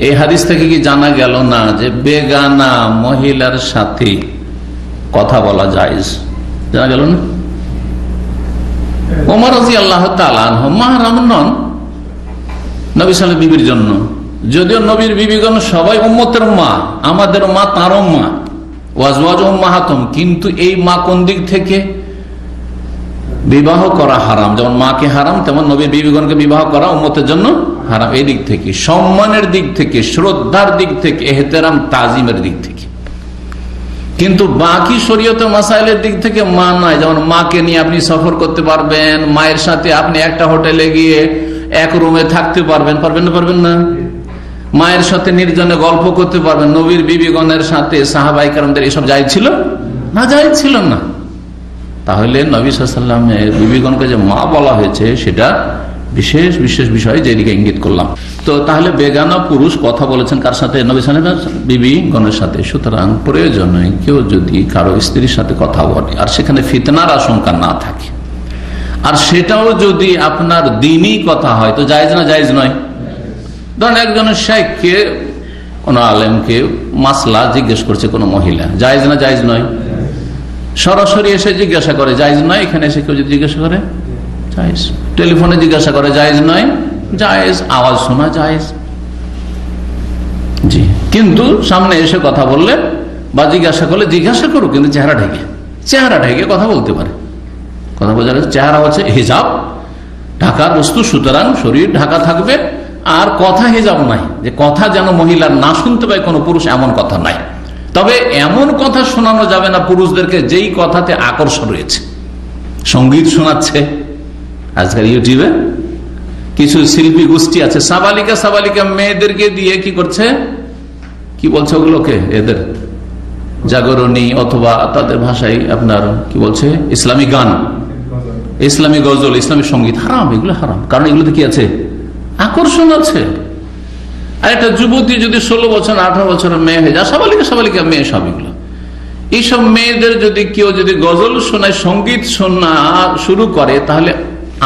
Speaker 1: এই হাদিস থেকে কি জানা গেল না যে বেগানা মহিলার সাথে কথা বলা জায়েজ? জানা গেল না? ওমর রাদিয়াল্লাহু তাআলা আনহু মাহরাম নন নবী সাল্লাল্লাহু আলাইহি বিবির জন্য, যদিও নবীর বিবিগণ সবাই উম্মতের মা, আমাদের মা তারও মা, ওয়াজওয়াজ উম্মাহাতুম, কিন্তু এই মা কোন দিক থেকে? বিবাহ করা হারাম, যেমন মাকে হারাম তেমন নবীর বিবিগণকে বিবাহ করা উম্মতের জন্য হারাম। এই দিক থেকে, সম্মানের দিক থেকে, শ্রদ্ধার দিক থেকে, এহতেরাম তাজিমের দিক থেকে। কিন্তু বাকি শরীয়তে মাসাইলের দিক থেকে মা নয়। যেমন মাকে নিয়ে আপনি সফর করতে পারবেন, মায়ের সাথে আপনি একটা হোটেলে গিয়ে এক রুমে থাকতে পারবেন, পারবেন না? পারবেন না? মায়ের সাথে নির্জনে গল্প করতে পারবেন। নবীর বিবিগণের সাথে সাহাবায়ে কেরামদের এসব জায়েজ ছিল না? জায়েজ ছিল না। তাহলে নবী সাল্লাল্লাহু আলাইহি ওয়াসাল্লামের বিবিগণকে যে মা বলা হয়েছে সেটা বিশেষ বিশেষ বিষয়, যেদিকে ইঙ্গিত করলাম। তো তাহলে বেগানা পুরুষ কথা বলেছেন কার সাথে? নবী সাল্লাল্লাহু আলাইহি ওয়াসাল্লাম বিবিগণের সাথে। সুতরাং প্রয়োজনে কেউ যদি কারো স্ত্রীর সাথে কথা বলে আর সেখানে ফিতনার আশঙ্কা না থাকে, আর সেটাও যদি আপনার দ্বীনী কথা হয়, তো জায়েজ না? জায়েজ নয়? ধরেন একজনের শেখকে, কোন আলেমকে মাসলা জিজ্ঞেস করছে কোন মহিলা, জায়েজ না? জায়েজ নয়? সরাসরি এসে জিজ্ঞাসা করে, জায়েজ নয়? এখানে এসে কেউ যদি জিজ্ঞাসা করে, জায়েজ। টেলিফোনে জিজ্ঞাসা করে, জায়েজ নয়? জায়েজ। আওয়াজ শোনা জায়েজ, জি। কিন্তু সামনে এসে কথা বললে বা জিজ্ঞাসা করলে, জিজ্ঞাসা করুক কিন্তু চেহারা ঢেকে কথা বলতে পারে। কথা বোঝা গেছে? চেহারা হচ্ছে হিজাব, ঢাকার বস্তু, সুতরাং শরীর ঢাকা থাকবে। আর কথা হিজাব নাই, যে কথা যেন মহিলার না শুনতে পায় কোনো পুরুষ, এমন কথা নাই। তবে এমন কথা শোনানো যাবে না পুরুষদেরকে যেই কথাতে আকর্ষণ রয়েছে। সঙ্গীত শোনাচ্ছে আজকাল ইউটিউবে, কিছু শিল্পী গোষ্ঠী আছে, সাবালিকা মেয়েদেরকে দিয়ে কি করছে, কি বলছে ওগুলোকে, এদের জাগরণী, অথবা তাদের ভাষায় আপনার কি বলছে, ইসলামী গান, ইসলামী গজল, ইসলামী সঙ্গীত। হারাম, এগুলো হারাম। কারণ এগুলোতে কি আছে? আকর্ষণ আছে। আর একটা যুবতী যদি 16 বছর 18 বছরের মেয়ে হয়ে যায়, সাবালিকা মেয়ে, সব এগুলো, এইসব মেয়েদের যদি কেউ যদি গজল শোনায়, সঙ্গীত শোনা শুরু করে, তাহলে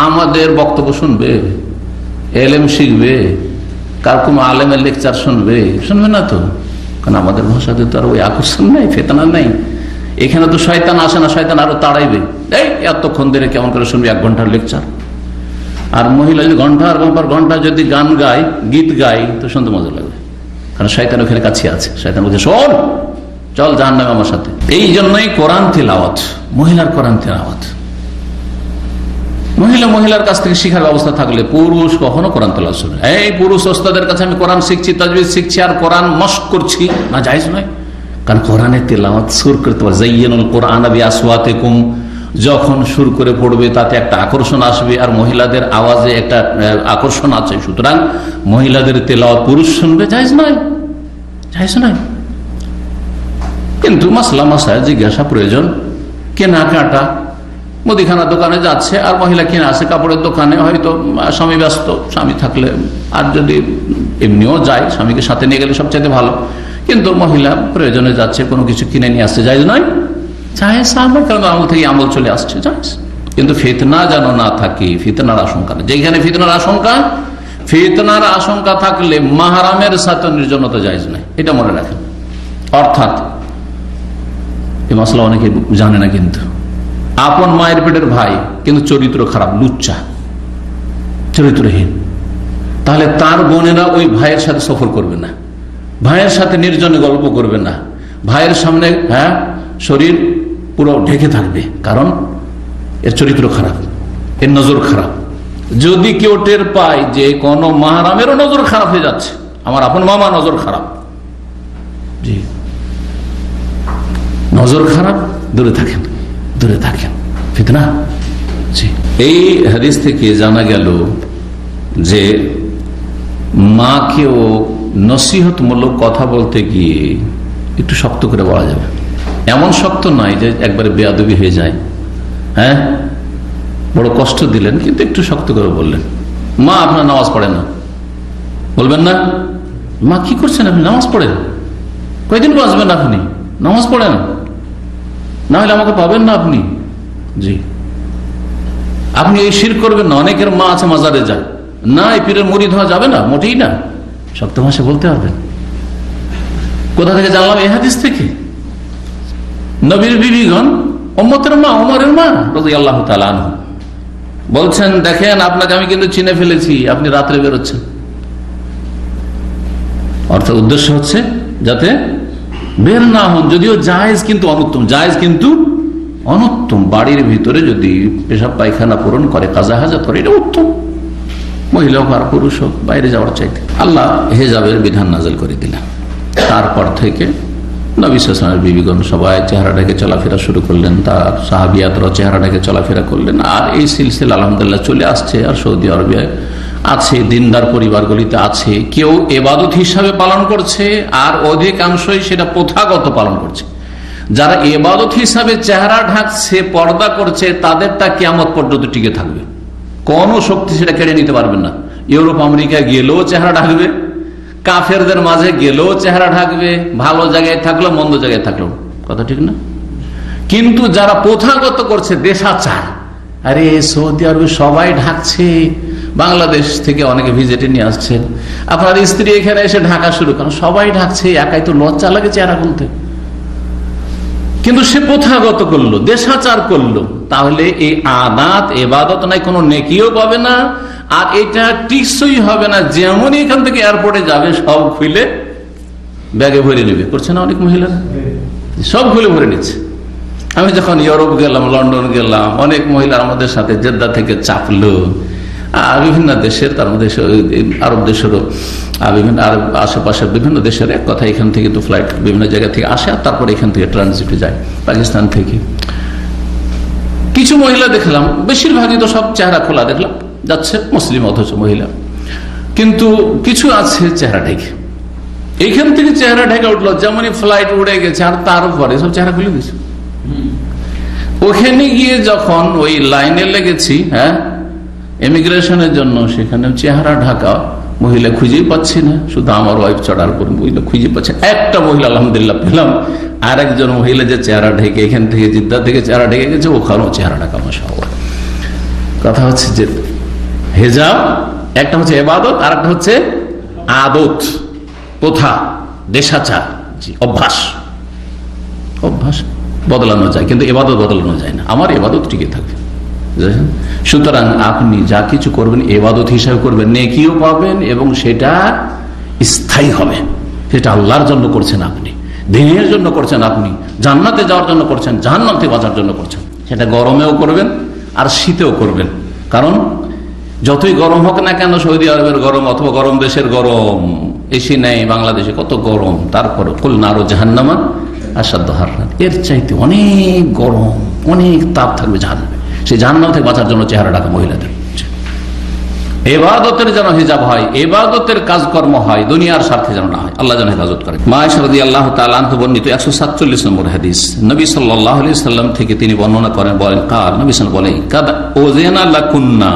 Speaker 1: আমাদের বক্তব্য শুনবে? এলেম শিখবে? কার কোন আলেমের লেকচার শুনবে না তো। কারণ আমাদের ভাষাতে তো আর ওই আকর্ষণ নেই, ফেতনা নেই। এখানে তো শয়তান আসে না, শয়তান আরো তাড়াইবে, এই এতক্ষণ ধরে কেমন করে শুনবি 1 ঘন্টার লেকচার। আর মহিলা যদি ঘন্টার পর ঘন্টা যদি গান গায়, গীত গায়, তো শুনতে মজা লাগবে। কারণ শয়তান ওখানে কাছে আছে, শয়তান বলছে শোন, চল জাহান্নামে আমার সাথে। এই জন্যই কোরআন তেলাওয়াত, মহিলার কোরআন তেলাওয়াত, মহিলার কাছ থেকে শিখার ব্যবস্থা থাকলে পুরুষ কখনো কোরআন তেলাওয়াত শুনে। এই পুরুষ ওস্তাদের কাছে আমি কোরআন শিখছি, তাজবিদ শিখছি, আর কোরআন মস্ক করছি, না, জায়েজ নয়। কারণ কোরআনের তেলাওয়াত সুর করতে পারে, যায়্যিনুল কোরআন বিআসওয়াতিকুম, যখন সুর করে পড়বে তাতে একটা আকর্ষণ আসবে, আর মহিলাদের আওয়াজে একটা আকর্ষণ আছে। সুতরাং মহিলাদের তেলাওয়াত পুরুষ শুনবে, জায়েজ নয়? কিন্তু মাসলা মাসায় জিজ্ঞাসা প্রয়োজন। কেনাকাটা, মুদিখানা দোকানে যাচ্ছে আর মহিলা কিনে আসে, কাপড়ের দোকানে, হয়তো স্বামী ব্যস্ত, স্বামী থাকলে, আর যদি এমনিও যায় স্বামীকে সাথে নিয়ে গেলে সবচেয়ে ভালো, কিন্তু মহিলা প্রয়োজনে যাচ্ছে, কোনো কিছু কিনে নিয়ে আসছে, জায়েজ নয়? জায়েজ। আমার কারণ আমল থেকে আমল চলে আসছে, জায়েজ। কিন্তু ফিতনা যেন না থাকে, ফিতনার আশঙ্কা নেই। যেখানে ফিতনার আশঙ্কা থাকলে মাহরামের সাথে নির্জনতা জায়েজ নাই, এটা মনে রাখেন। অর্থাৎ এই মশলা অনেকে জানে না, কিন্তু আপন মায়ের পেটের ভাই কিন্তু চরিত্র খারাপ, লুচ্চা, চরিত্রহীন, তাহলে তার বোনেরা ওই ভাইয়ের সাথে সফর করবে না, ভাইয়ের সাথে নির্জনে গল্প করবে না, ভাইয়ের সামনে শরীর পুরো ঢেকে থাকবে, কারণ এর চরিত্র খারাপ, এর নজর খারাপ। যদি কেউ টের পায় যে কোনো মাহরামেরও নজর খারাপ হয়ে যাচ্ছে, আমার আপন মামা নজর খারাপ, জি নজর খারাপ, দূরে থাকেন, দূরে থাকেন, ফিতনা। জি, এই হাদিস থেকে জানা গেল যে মাকেও নসিহতমূলক কথা বলতে গিয়ে একটু শক্ত করে বলা যাবে। এমন শক্ত নয় যে একবারে বেয়াদবি হয়ে যায়, বড় কষ্ট দিলেন কিন্তু একটু শক্ত করে বললেন, মা আপনার নামাজ পড়েন না, বলবেন না মা কি করছেন আপনি, নামাজ পড়েন, কয়দিন বাঁচবেন আপনি, নামাজ পড়েন, না হলে আমাকে পাবেন না আপনি। জি, আপনি এই শিরক করবেন না, অনেকের মা আছে মাজারে যায় না, এই পীরের মুরিদ হওয়া যাবে না, মোটেই না, শক্ত ভাষায় বলতে পারবেন। কোথা থেকে জানলাম? এই হাদিস থেকে। নবীর বিবিগণ, উম্মতের মা, ওমরের মা রাদিয়াল্লাহু তাআলা আনহু বলছেন, দেখেন আপনাকে আমি কিন্তু চিনে ফেলেছি, আপনি রাত্রে বেরোচ্ছেন। অর্থাৎ উদ্দেশ্য হচ্ছে যাতে বের না হন, যদিও জায়েজ কিন্তু অনুত্তম, জায়েজ কিন্তু অনুত্তম। বাড়ির ভিতরে যদি পেশাব পায়খানা পূরণ করে, কাজা হাজাত করে, এটা উত্তম, মহিলা হোক আর পুরুষ হোক, বাইরে যাওয়ার চাইতে। আল্লাহ হেজাবের বিধান নাযিল করে দিলেন। তারপর থেকে নবী সাল্লাল্লাহু আলাইহি ওয়াসাল্লামের বিবিগণ সবাই চেহারাটাকে চলাফেরা শুরু করলেন, তার সাহাবিয়াতরা চেহারাটাকে চলাফেরা করলেন। আর এই সিলসিলা আলহামদুলিল্লাহ চলে আসছে। আর সৌদি আরবে আছে, দিনদার পরিবারগুলিতে আছে, কেউ ইবাদত হিসাবে পালন করছে, আর অধিকাংশই সেটা প্রথাগত পালন করছে। যারা ইবাদত হিসাবে চেহারা ঢাকছে, পর্দা করছে, তাদেরটা কিয়ামত পর্যন্ত টিকে থাকবে, কোন শক্তি সেটা কেড়ে নিতে পারবে না। ইউরোপ আমেরিকা গেলেও চেহারা ঢাকবে, কাফেরদের মাঝে গেলেও চেহারা ঢাকবে, ভালো জায়গায় থাকলো মন্দ জায়গায় থাকলো, কথা ঠিক না? কিন্তু যারা প্রথাগত করছে, দেশাচার, আরে সৌদি আরবে সবাই ঢাকছে, বাংলাদেশ থেকে অনেকে ভিজিটে নিয়ে আসছেন, আপনার স্ত্রী এখানে এসে ঢাকা শুরু করেন, সবাই ঢাকছে, একাই তো লজ্জা লাগে চেহারা খুলতে। কিন্তু সে প্রথাগত করলো, দেশাচার করলো, তাহলে এই আদাত ইবাদত নাই, কোনো নেকিও পাবে না, আর এটা টিকসই হবে না। যেমনই এখান থেকে এয়ারপোর্টে যাবে, সব খুলে ব্যাগে ভরে নেবে, করছে না অনেক মহিলারা, সব খুলে ভরে নিচ্ছে। আমি যখন ইউরোপ গেলাম, লন্ডন গেলাম, অনেক মহিলা আমাদের সাথে জেদ্দা থেকে চাপলো, আর বিভিন্ন দেশের, তার মধ্যে আরব দেশেরও, বিভিন্ন আরব আশেপাশের বিভিন্ন দেশের, এক কথা এখান থেকে তো ফ্লাইট বিভিন্ন জায়গা থেকে আসে, আর তারপরে এখান থেকে ট্রানজিটে যায় পাকিস্তান থেকে। কিছু মহিলা দেখলাম, বেশিরভাগই তো সব চেহারা খোলা দেখলাম, যাচ্ছে মুসলিম অথচ মহিলা, কিন্তু কিছু আছে চেহারা ঢেকে। এইখান থেকে চেহারা ঢেকে উঠলো, যেমনই ফ্লাইট উড়ে গেছে, আর তার উপরে সব চেহারা খুলে দিয়েছে। ওখানে গিয়ে যখন ওই লাইনে লেগেছি, ইমিগ্রেশনের জন্য, সেখানে চেহারা ঢাকা মহিলা খুঁজেই পাচ্ছি না, শুধু আমার ওয়াইফ চড়ার পর মহিলা খুঁজে পাচ্ছে। একটা মহিলা আলহামদুলিল্লাহ পেলাম, আর একজন মহিলা যে চেহারা ঢেকে এখান থেকে জিদ্দা থেকে চেহারা ঢেকে গেছে, ওখানেও চেহারা ঢাকা। মাশাআল্লাহ। কথা হচ্ছে যে হেজাব একটা হচ্ছে ইবাদত, আর একটা হচ্ছে আদত, প্রথা, দেশাচার, অভ্যাস। অভ্যাস বদলানো যায়, কিন্তু ইবাদত বদলানো যায় না। আমার ইবাদত টিকে থাকবে। সুতরাং আপনি যা কিছু করবেন ইবাদত হিসাবে করবেন, নেকিও পাবেন, এবং সেটা স্থায়ী হবে। সেটা আল্লাহর জন্য করছেন আপনি, দিনের জন্য করছেন আপনি, জান্নাতে যাওয়ার জন্য করছেন, জাহান্নাম থেকে বাঁচার জন্য করছেন। সেটা গরমেও করবেন আর শীতেও করবেন। কারণ যতই গরম হোক না কেন, সৌদি আরবের গরম অথবা গরম দেশের গরম, এসি নেই বাংলাদেশে, কত গরম, তারপরে কুল নারু জাহান্নামা আসাদ্দ হাররান, এর চাইতে অনেক গরম, অনেক তাপ থাকবে জাহান্নামে। সেই জাহান্নাম থেকে বাঁচার জন্য চেহারা ঢাকা মহিলাদের। ইবাদতের যেন হিজাব হয়, ইবাদতের কাজকর্ম হয়, দুনিয়ার স্বার্থে যেন না হয়, আল্লাহ যেন হেফাজত করে। মায়েশা রাদিয়াল্লাহু তাআলা আনহা বর্ণিত 147 নম্বর হাদিস, নবী সাল্লাল্লাহু আলাইহি সাল্লাম থেকে তিনি বর্ণনা করেন, বলেন, কাল নবী সাল্লাল্লাহু আলাইহি ওয়াসাল্লাম বলেন, কাদ ওযানা লাকুন্না,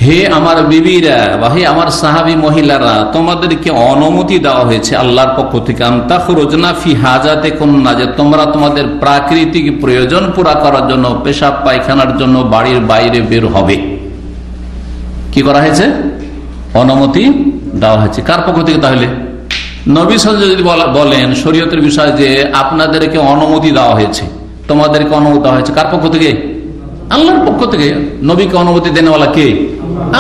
Speaker 1: হে আমার বিবিরা বা হে আমার সাহাবী মহিলারা, তোমাদেরকে অনুমতি দেওয়া হয়েছে আল্লাহর পক্ষ থেকে, আনতাখরুজনা ফি হাজাতিকুন্না, যে তোমরা তোমাদের প্রাকৃতিক প্রয়োজন পুরা করার জন্য, পেশাব পায়খানার জন্য বাড়ির বাইরে বের হবে। কি করা হয়েছে? অনুমতি দেওয়া হয়েছে। কার পক্ষ থেকে? তাহলে নবী সাল্লাল্লাহু আলাইহি ওয়াসাল্লাম যদি বলেন শরীয়তের বিষয় যে আপনাদেরকে অনুমতি দেওয়া হয়েছে, তোমাদেরকে অনুমতি দেওয়া হয়েছে, কার পক্ষ থেকে? আল্লাহর পক্ষ থেকে। নবীকে অনুমতি দেনেওয়ালা কে?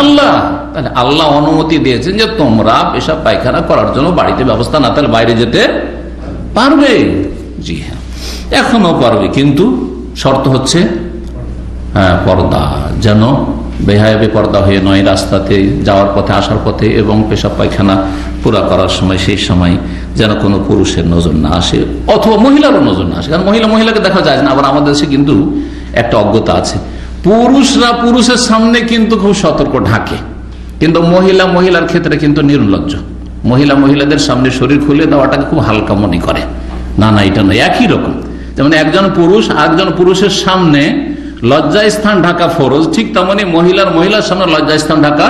Speaker 1: আল্লাহ। তাহলে আল্লাহ অনুমতি দিয়েছেন যে তোমরা পেশাব পায়খানা করার জন্য বাড়িতে ব্যবস্থা না থাকলে বাইরে যেতে পারবে। জি হ্যাঁ, এখনো পারবে, কিন্তু শর্ত হচ্ছে পর্দা, যেন বেহায়াবে পর্দা হয়ে নয়, রাস্তাতে যাওয়ার পথে আসার পথে এবং পেশাব পায়খানা পুরা করার সময় সেই সময় যেন কোনো পুরুষের নজর না আসে অথবা মহিলারও নজর না আসে। কারণ মহিলাকে দেখা যায় না। আবার আমাদের দেশে কিন্তু একটা অজ্ঞতা আছে, পুরুষরা পুরুষের সামনে কিন্তু খুব সতর্ক ঢাকে, কিন্তু মহিলার ক্ষেত্রে কিন্তু নির্লজ্জ। মহিলাদের সামনে শরীর খুলে দেওয়াটাকে খুব হালকা মনে করে। না, এটা নয়, একই রকম। যেমন একজন পুরুষের সামনে লজ্জাস্থান ঢাকা ফরজ, ঠিক তেমনি মহিলার সামনে লজ্জাস্থান ঢাকা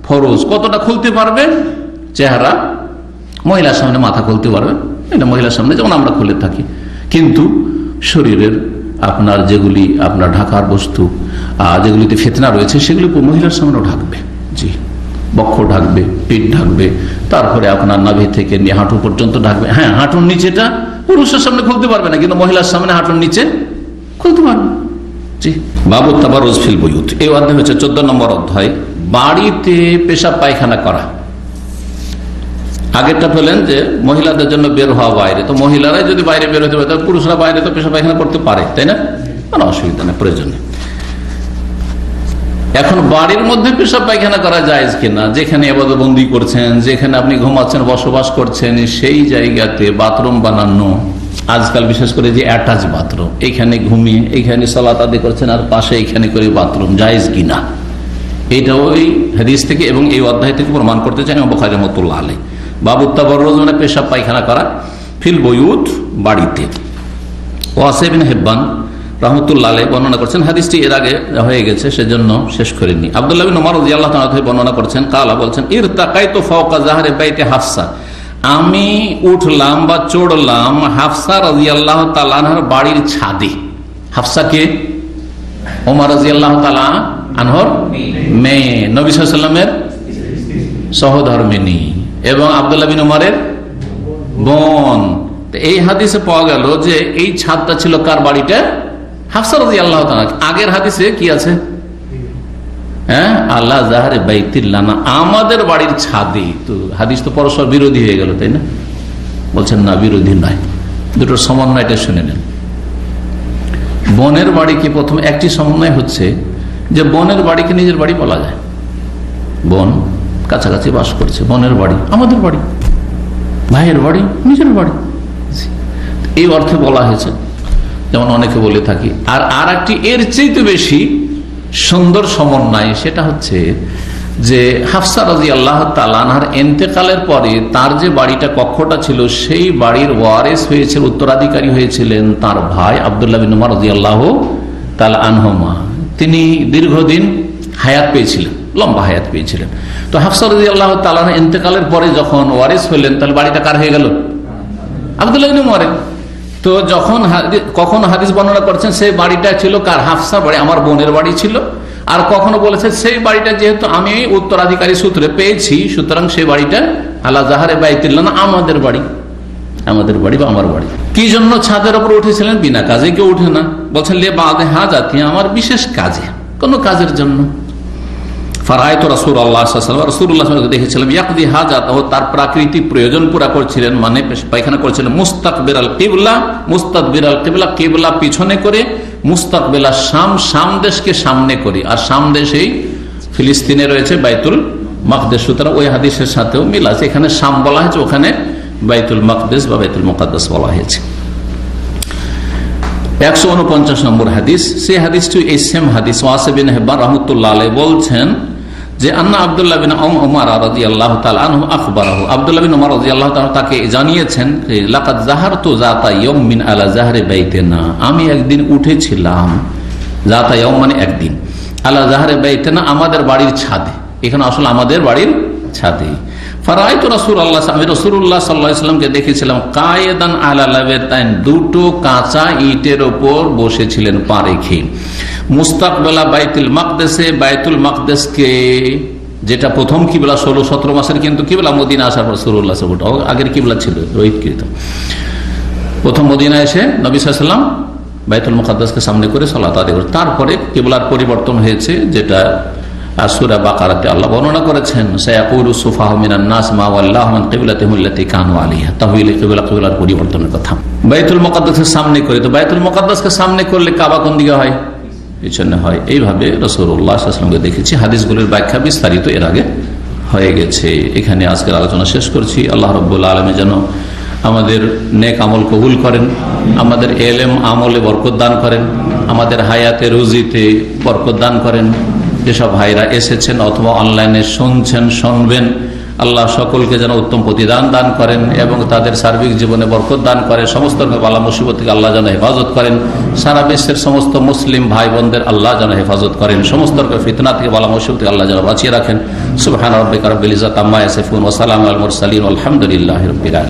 Speaker 1: ফরজ। কতটা খুলতে পারবে চেহারা, মহিলার সামনে মাথা খুলতে পারবে, এটা মহিলার সামনে যেমন আমরা খুলে থাকি। কিন্তু শরীরের আপনার যেগুলি আপনার ঢাকার বস্তু, যেগুলিতে ফিতনা রয়েছে, সেগুলি মহিলার সামনেও ঢাকবে। জি, বক্ষ ঢাকবে, পিঠ ঢাকবে, তারপরে আপনার নাভি থেকে নিয়ে হাঁটু পর্যন্ত ঢাকবে। হ্যাঁ, হাঁটুর নিচেটা পুরুষের সামনে খুলতে পারবে না, কিন্তু মহিলার সামনে হাঁটুর নিচে খুলতে পারবে। জি, বাবু তাবাররুজ ফিল বুয়ুত, এই অধ্যায় হচ্ছে 14 নম্বর অধ্যায়, বাড়িতে পেশাব পায়খানা করা। আগেরটা পেলেন যে মহিলাদের জন্য বের হওয়া বাইরে, তো মহিলারাই যদি বাইরে বের হতে পারে, তাহলে পুরুষরা বাইরে তো পেশাব পায়খানা করতে পারে, তাই না? কোনো অসুবিধা নেই, প্রয়োজন নেই। এখন বাড়ির মধ্যে পেশাব পায়খানা করা যায় কিনা, যেখানে ইবাদতবন্দি করছেন, যেখানে আপনি ঘুমাচ্ছেন, বসবাস করছেন, সেই জায়গাতে বাথরুম বানানো, আজকাল বিশেষ করে যে অ্যাটাচ বাথরুম, এখানে ঘুমিয়ে এইখানে সালাত আদায় করছেন আর পাশে এইখানে করে বাথরুম, জায়েজ কিনা, এটা ওই হাদিস থেকে এবং এই অধ্যায় থেকে প্রমাণ করতে চাই বুখারী রাহমাতুল্লাহ আলাইহি। বাবু তাবাররুজ মানে পেশাব পায়খানা করা, ফিল বুয়ুত বাড়িতে। ওয়াসি ইবনে হিব্বান রাহমাতুল্লাহ আলাইহি বর্ণনা করছেন, হাদিসটি এর আগে হয়ে গেছে সেজন্য শেষ করিনি। আব্দুল্লাহ বিন উমর রাদিয়াল্লাহু তাআলা থেকে বর্ণনা করছেন, কালা বলছেন, ইরতাকাইতু ফাওকা যাহরি বাইতি হাফসা, আমি উঠলাম বা চড়লাম হাফসা রাদিয়াল্লাহু তাআলা আনহার বাড়ির ছাদে। হাফসা কে? ওমর রাদিয়াল্লাহু তাআলা আনহার মেয়ে, নবী সাল্লাল্লাহু আলাইহি ওয়াসাল্লামের সহধর্মিণী এবং আব্দুল্লাহ বিন উমরের বোন। এই হাদিসে পাওয়া গেল যে এই ছাদটা ছিল কার বাড়িটা? হাফসা রাদিয়াল্লাহু তাআলা। আগের হাদিসে কি আছে? হ্যাঁ, আল্লাহ যাহরে বাইতিল্লাহ, আমাদের বাড়ির ছাদে। তো হাদিস তো পরস্পর বিরোধী হয়ে গেল, তাই না? বলছেন না, বিরোধী নয়, দুটোর সমন্বয়টা শুনে নেন। বোনের বাড়িকে প্রথম একটি সমন্বয় হচ্ছে যে বোনের বাড়িকে নিজের বাড়ি বলা যায়। বোন কাছাকাছি বাস করছে, বোনের বাড়ি আমাদের বাড়ি, ভাইয়ের বাড়ি নিজের বাড়ি, এই অর্থে বলা হয়েছে, যেমন অনেকে বলে থাকি। আর একটি এর চেয়ে বেশি সুন্দর সমন্বয়, সেটা হচ্ছে যে হাফসা রাদিয়াল্লাহু তাআলা আনহার ইন্তেকালের পরে তার যে বাড়িটা, কক্ষটা ছিল, সেই বাড়ির ওয়ারিস হয়েছে, উত্তরাধিকারী হয়েছিলেন তার ভাই আব্দুল্লাহ বিন উমর রাদিয়াল্লাহু তাআলা আনহুমা। তিনি দীর্ঘদিন হায়াত পেয়েছিলেন, লম্বা হায়াত পেয়েছিলেন। তো হাফসা রাদিয়াল্লাহু তাআলা ইন্তেকালের পরে যখন ওয়ারিস হলেন, তাহলে বাড়িটা কার হয়ে গেল? আব্দুল্লাহ বিন উমরের। তো যখন কখনো হাদিস বর্ণনা করছেন সেই বাড়িটা ছিল কার? হাফসা বাড়ি, আমার বোনের বাড়ি ছিল। আর কখনো বলেছে সেই বাড়িটা যেহেতু আমি উত্তরাধিকারী সূত্রে পেয়েছি, সুতরাং সেই বাড়িটা আল্লাহ যাহরে বাইতিল্লাহ, আমাদের বাড়ি, আমাদের বাড়ি বা আমার বাড়ি। কি জন্য ছাদের উপর উঠেছিলেন? বিনা কাজে কেউ উঠে না, বলছেন লে বাদে হাজাতি, আমার বিশেষ কাজে, কোন কাজের জন্য। ফারায়তু রাসূলুল্লাহ সাল্লাল্লাহু আলাইহি ওয়াসাল্লাম, রাসূলুল্লাহ দেখেছিলাম, ইয়াকদি হাজাত, তার প্রাকৃতিক প্রয়োজন পুরা করছিলেন, মানে পায়খানা করছিলেন, মুস্তাকবিরাল কিবলা, মুস্তাদবিরাল কিবলা, কিবলা পিছনে করে, মুস্তাকবিলা শাম, শাম দেশকে সামনে করে। আর শাম দেশেই ফিলিস্তিনে রয়েছে বাইতুল মাকদেস, সুতরাং ওই হাদিসের সাথেও মিল আছে। এখানে শাম বলা হয়েছে, ওখানে বাইতুল মাকদেস বা বাইতুল মুকাদ্দাস বলা হয়েছে। 149 নম্বর হাদিস, সেই হাদিসটি এই সেম হাদিস। ওয়াসি বিন হিব্বান রাহমাতুল্লাহ আলাইহি বলছেন যে আন্না আব্দুল্লাহ বিন উমর রাদিয়াল্লাহু তাআলা আনহু আখবারাহু, আব্দুল্লাহ বিন উমর রাদিয়াল্লাহু তাআলা তাকে জানিয়েছেন, লাকাদ যাহারতু যাতা ইয়াউমিন আলা যাহরি বাইতিনা, আমি একদিন উঠেছিলাম, যাতা ইয়াউম মানে একদিন, আলা যাহরি বাইতিনা, আমাদের বাড়ির ছাদে। এখানে আসলে আমাদের বাড়ির ছাদে। ফারাইতু রাসূলুল্লাহ, আমি রাসূলুল্লাহ সাল্লাল্লাহু আলাইহি ওয়াসাল্লামকে দেখেছিলাম, কায়েদান আলা লাবাতাইন, দুটো কাঁচা ইটের উপর বসেছিলেন পা রেখে, মুস্তাকবিলা বাইতুল মাকদেসে, বাইতুল মাকদেসকে, যেটা প্রথম কিবলা 16-17 মাসের কিন্তু কিবলা, মদিনা আসার পর রাসূলুল্লাহ সাল্লাল্লাহু আলাইহি ওয়াসাল্লাম আগের কিবলা ছিল রোহিতকৃত। প্রথম মদিনা এসে নবী সাল্লাল্লাহু আলাইহি ওয়াসাল্লাম বাইতুল মুকাদ্দাসকে সামনে করে সালাত আদায় করেন, তারপরে কিবলার পরিবর্তন হয়েছে, যেটা আর সূরা বাকারাতে আল্লাহ বর্ণনা করেছেন সায়াকুলু সুফাহু মিনান নাস মা ওয়াল্লাহুম আন কিবলাতিহিম আল্লাতী কানু আলাইহা, তাহওয়িল কিবলার পরিবর্তনের কথা। বাইতুল মুকাদ্দাসের সামনে করে, তো বাইতুল মুকাদ্দাসকে সামনে করলে কাবা কোন দিকে হয়? পিছনে হয়। এইভাবে রাসূলুল্লাহ সাল্লাল্লাহু আলাইহি ওয়াসাল্লামকে দেখেছি। হাদিসগুলোর ব্যাখ্যা বিস্তারিত এর আগে হয়ে গেছে। এখানে আজকের আলোচনা শেষ করছি। আল্লাহ রাব্বুল আলামিন যেন আমাদের নেক আমল কবুল করেন, আমাদের এলেম আমলে বরকত দান করেন, আমাদের হায়াতে রুজিতে বরকত দান করেন। যেসব ভাইরা এসেছেন অথবা অনলাইনে শুনছেন শুনবেন, আল্লাহ সকলকে যেন উত্তম প্রতিদান দান করেন এবং তাদের সার্বিক জীবনে বরকত দান করেন। সমস্ত বালা মুসিবত থেকে আল্লাহ যেন হেফাজত করেন। সারা বিশ্বের সমস্ত মুসলিম ভাই বোনদের আল্লাহ যেন হেফাজত করেন। সমস্ত ফিতনা থেকে বালা মুসিবত থেকে আল্লাহ যেন বাঁচিয়ে রাখেন। সুবহান রাব্বিকা রাব্বিল ইজ্জাতি আম্মা ইয়াসিফুন ওয়া সালামুন আলাল মুরসালিন ওয়ালহামদুলিল্লাহি রাব্বিল আলামিন।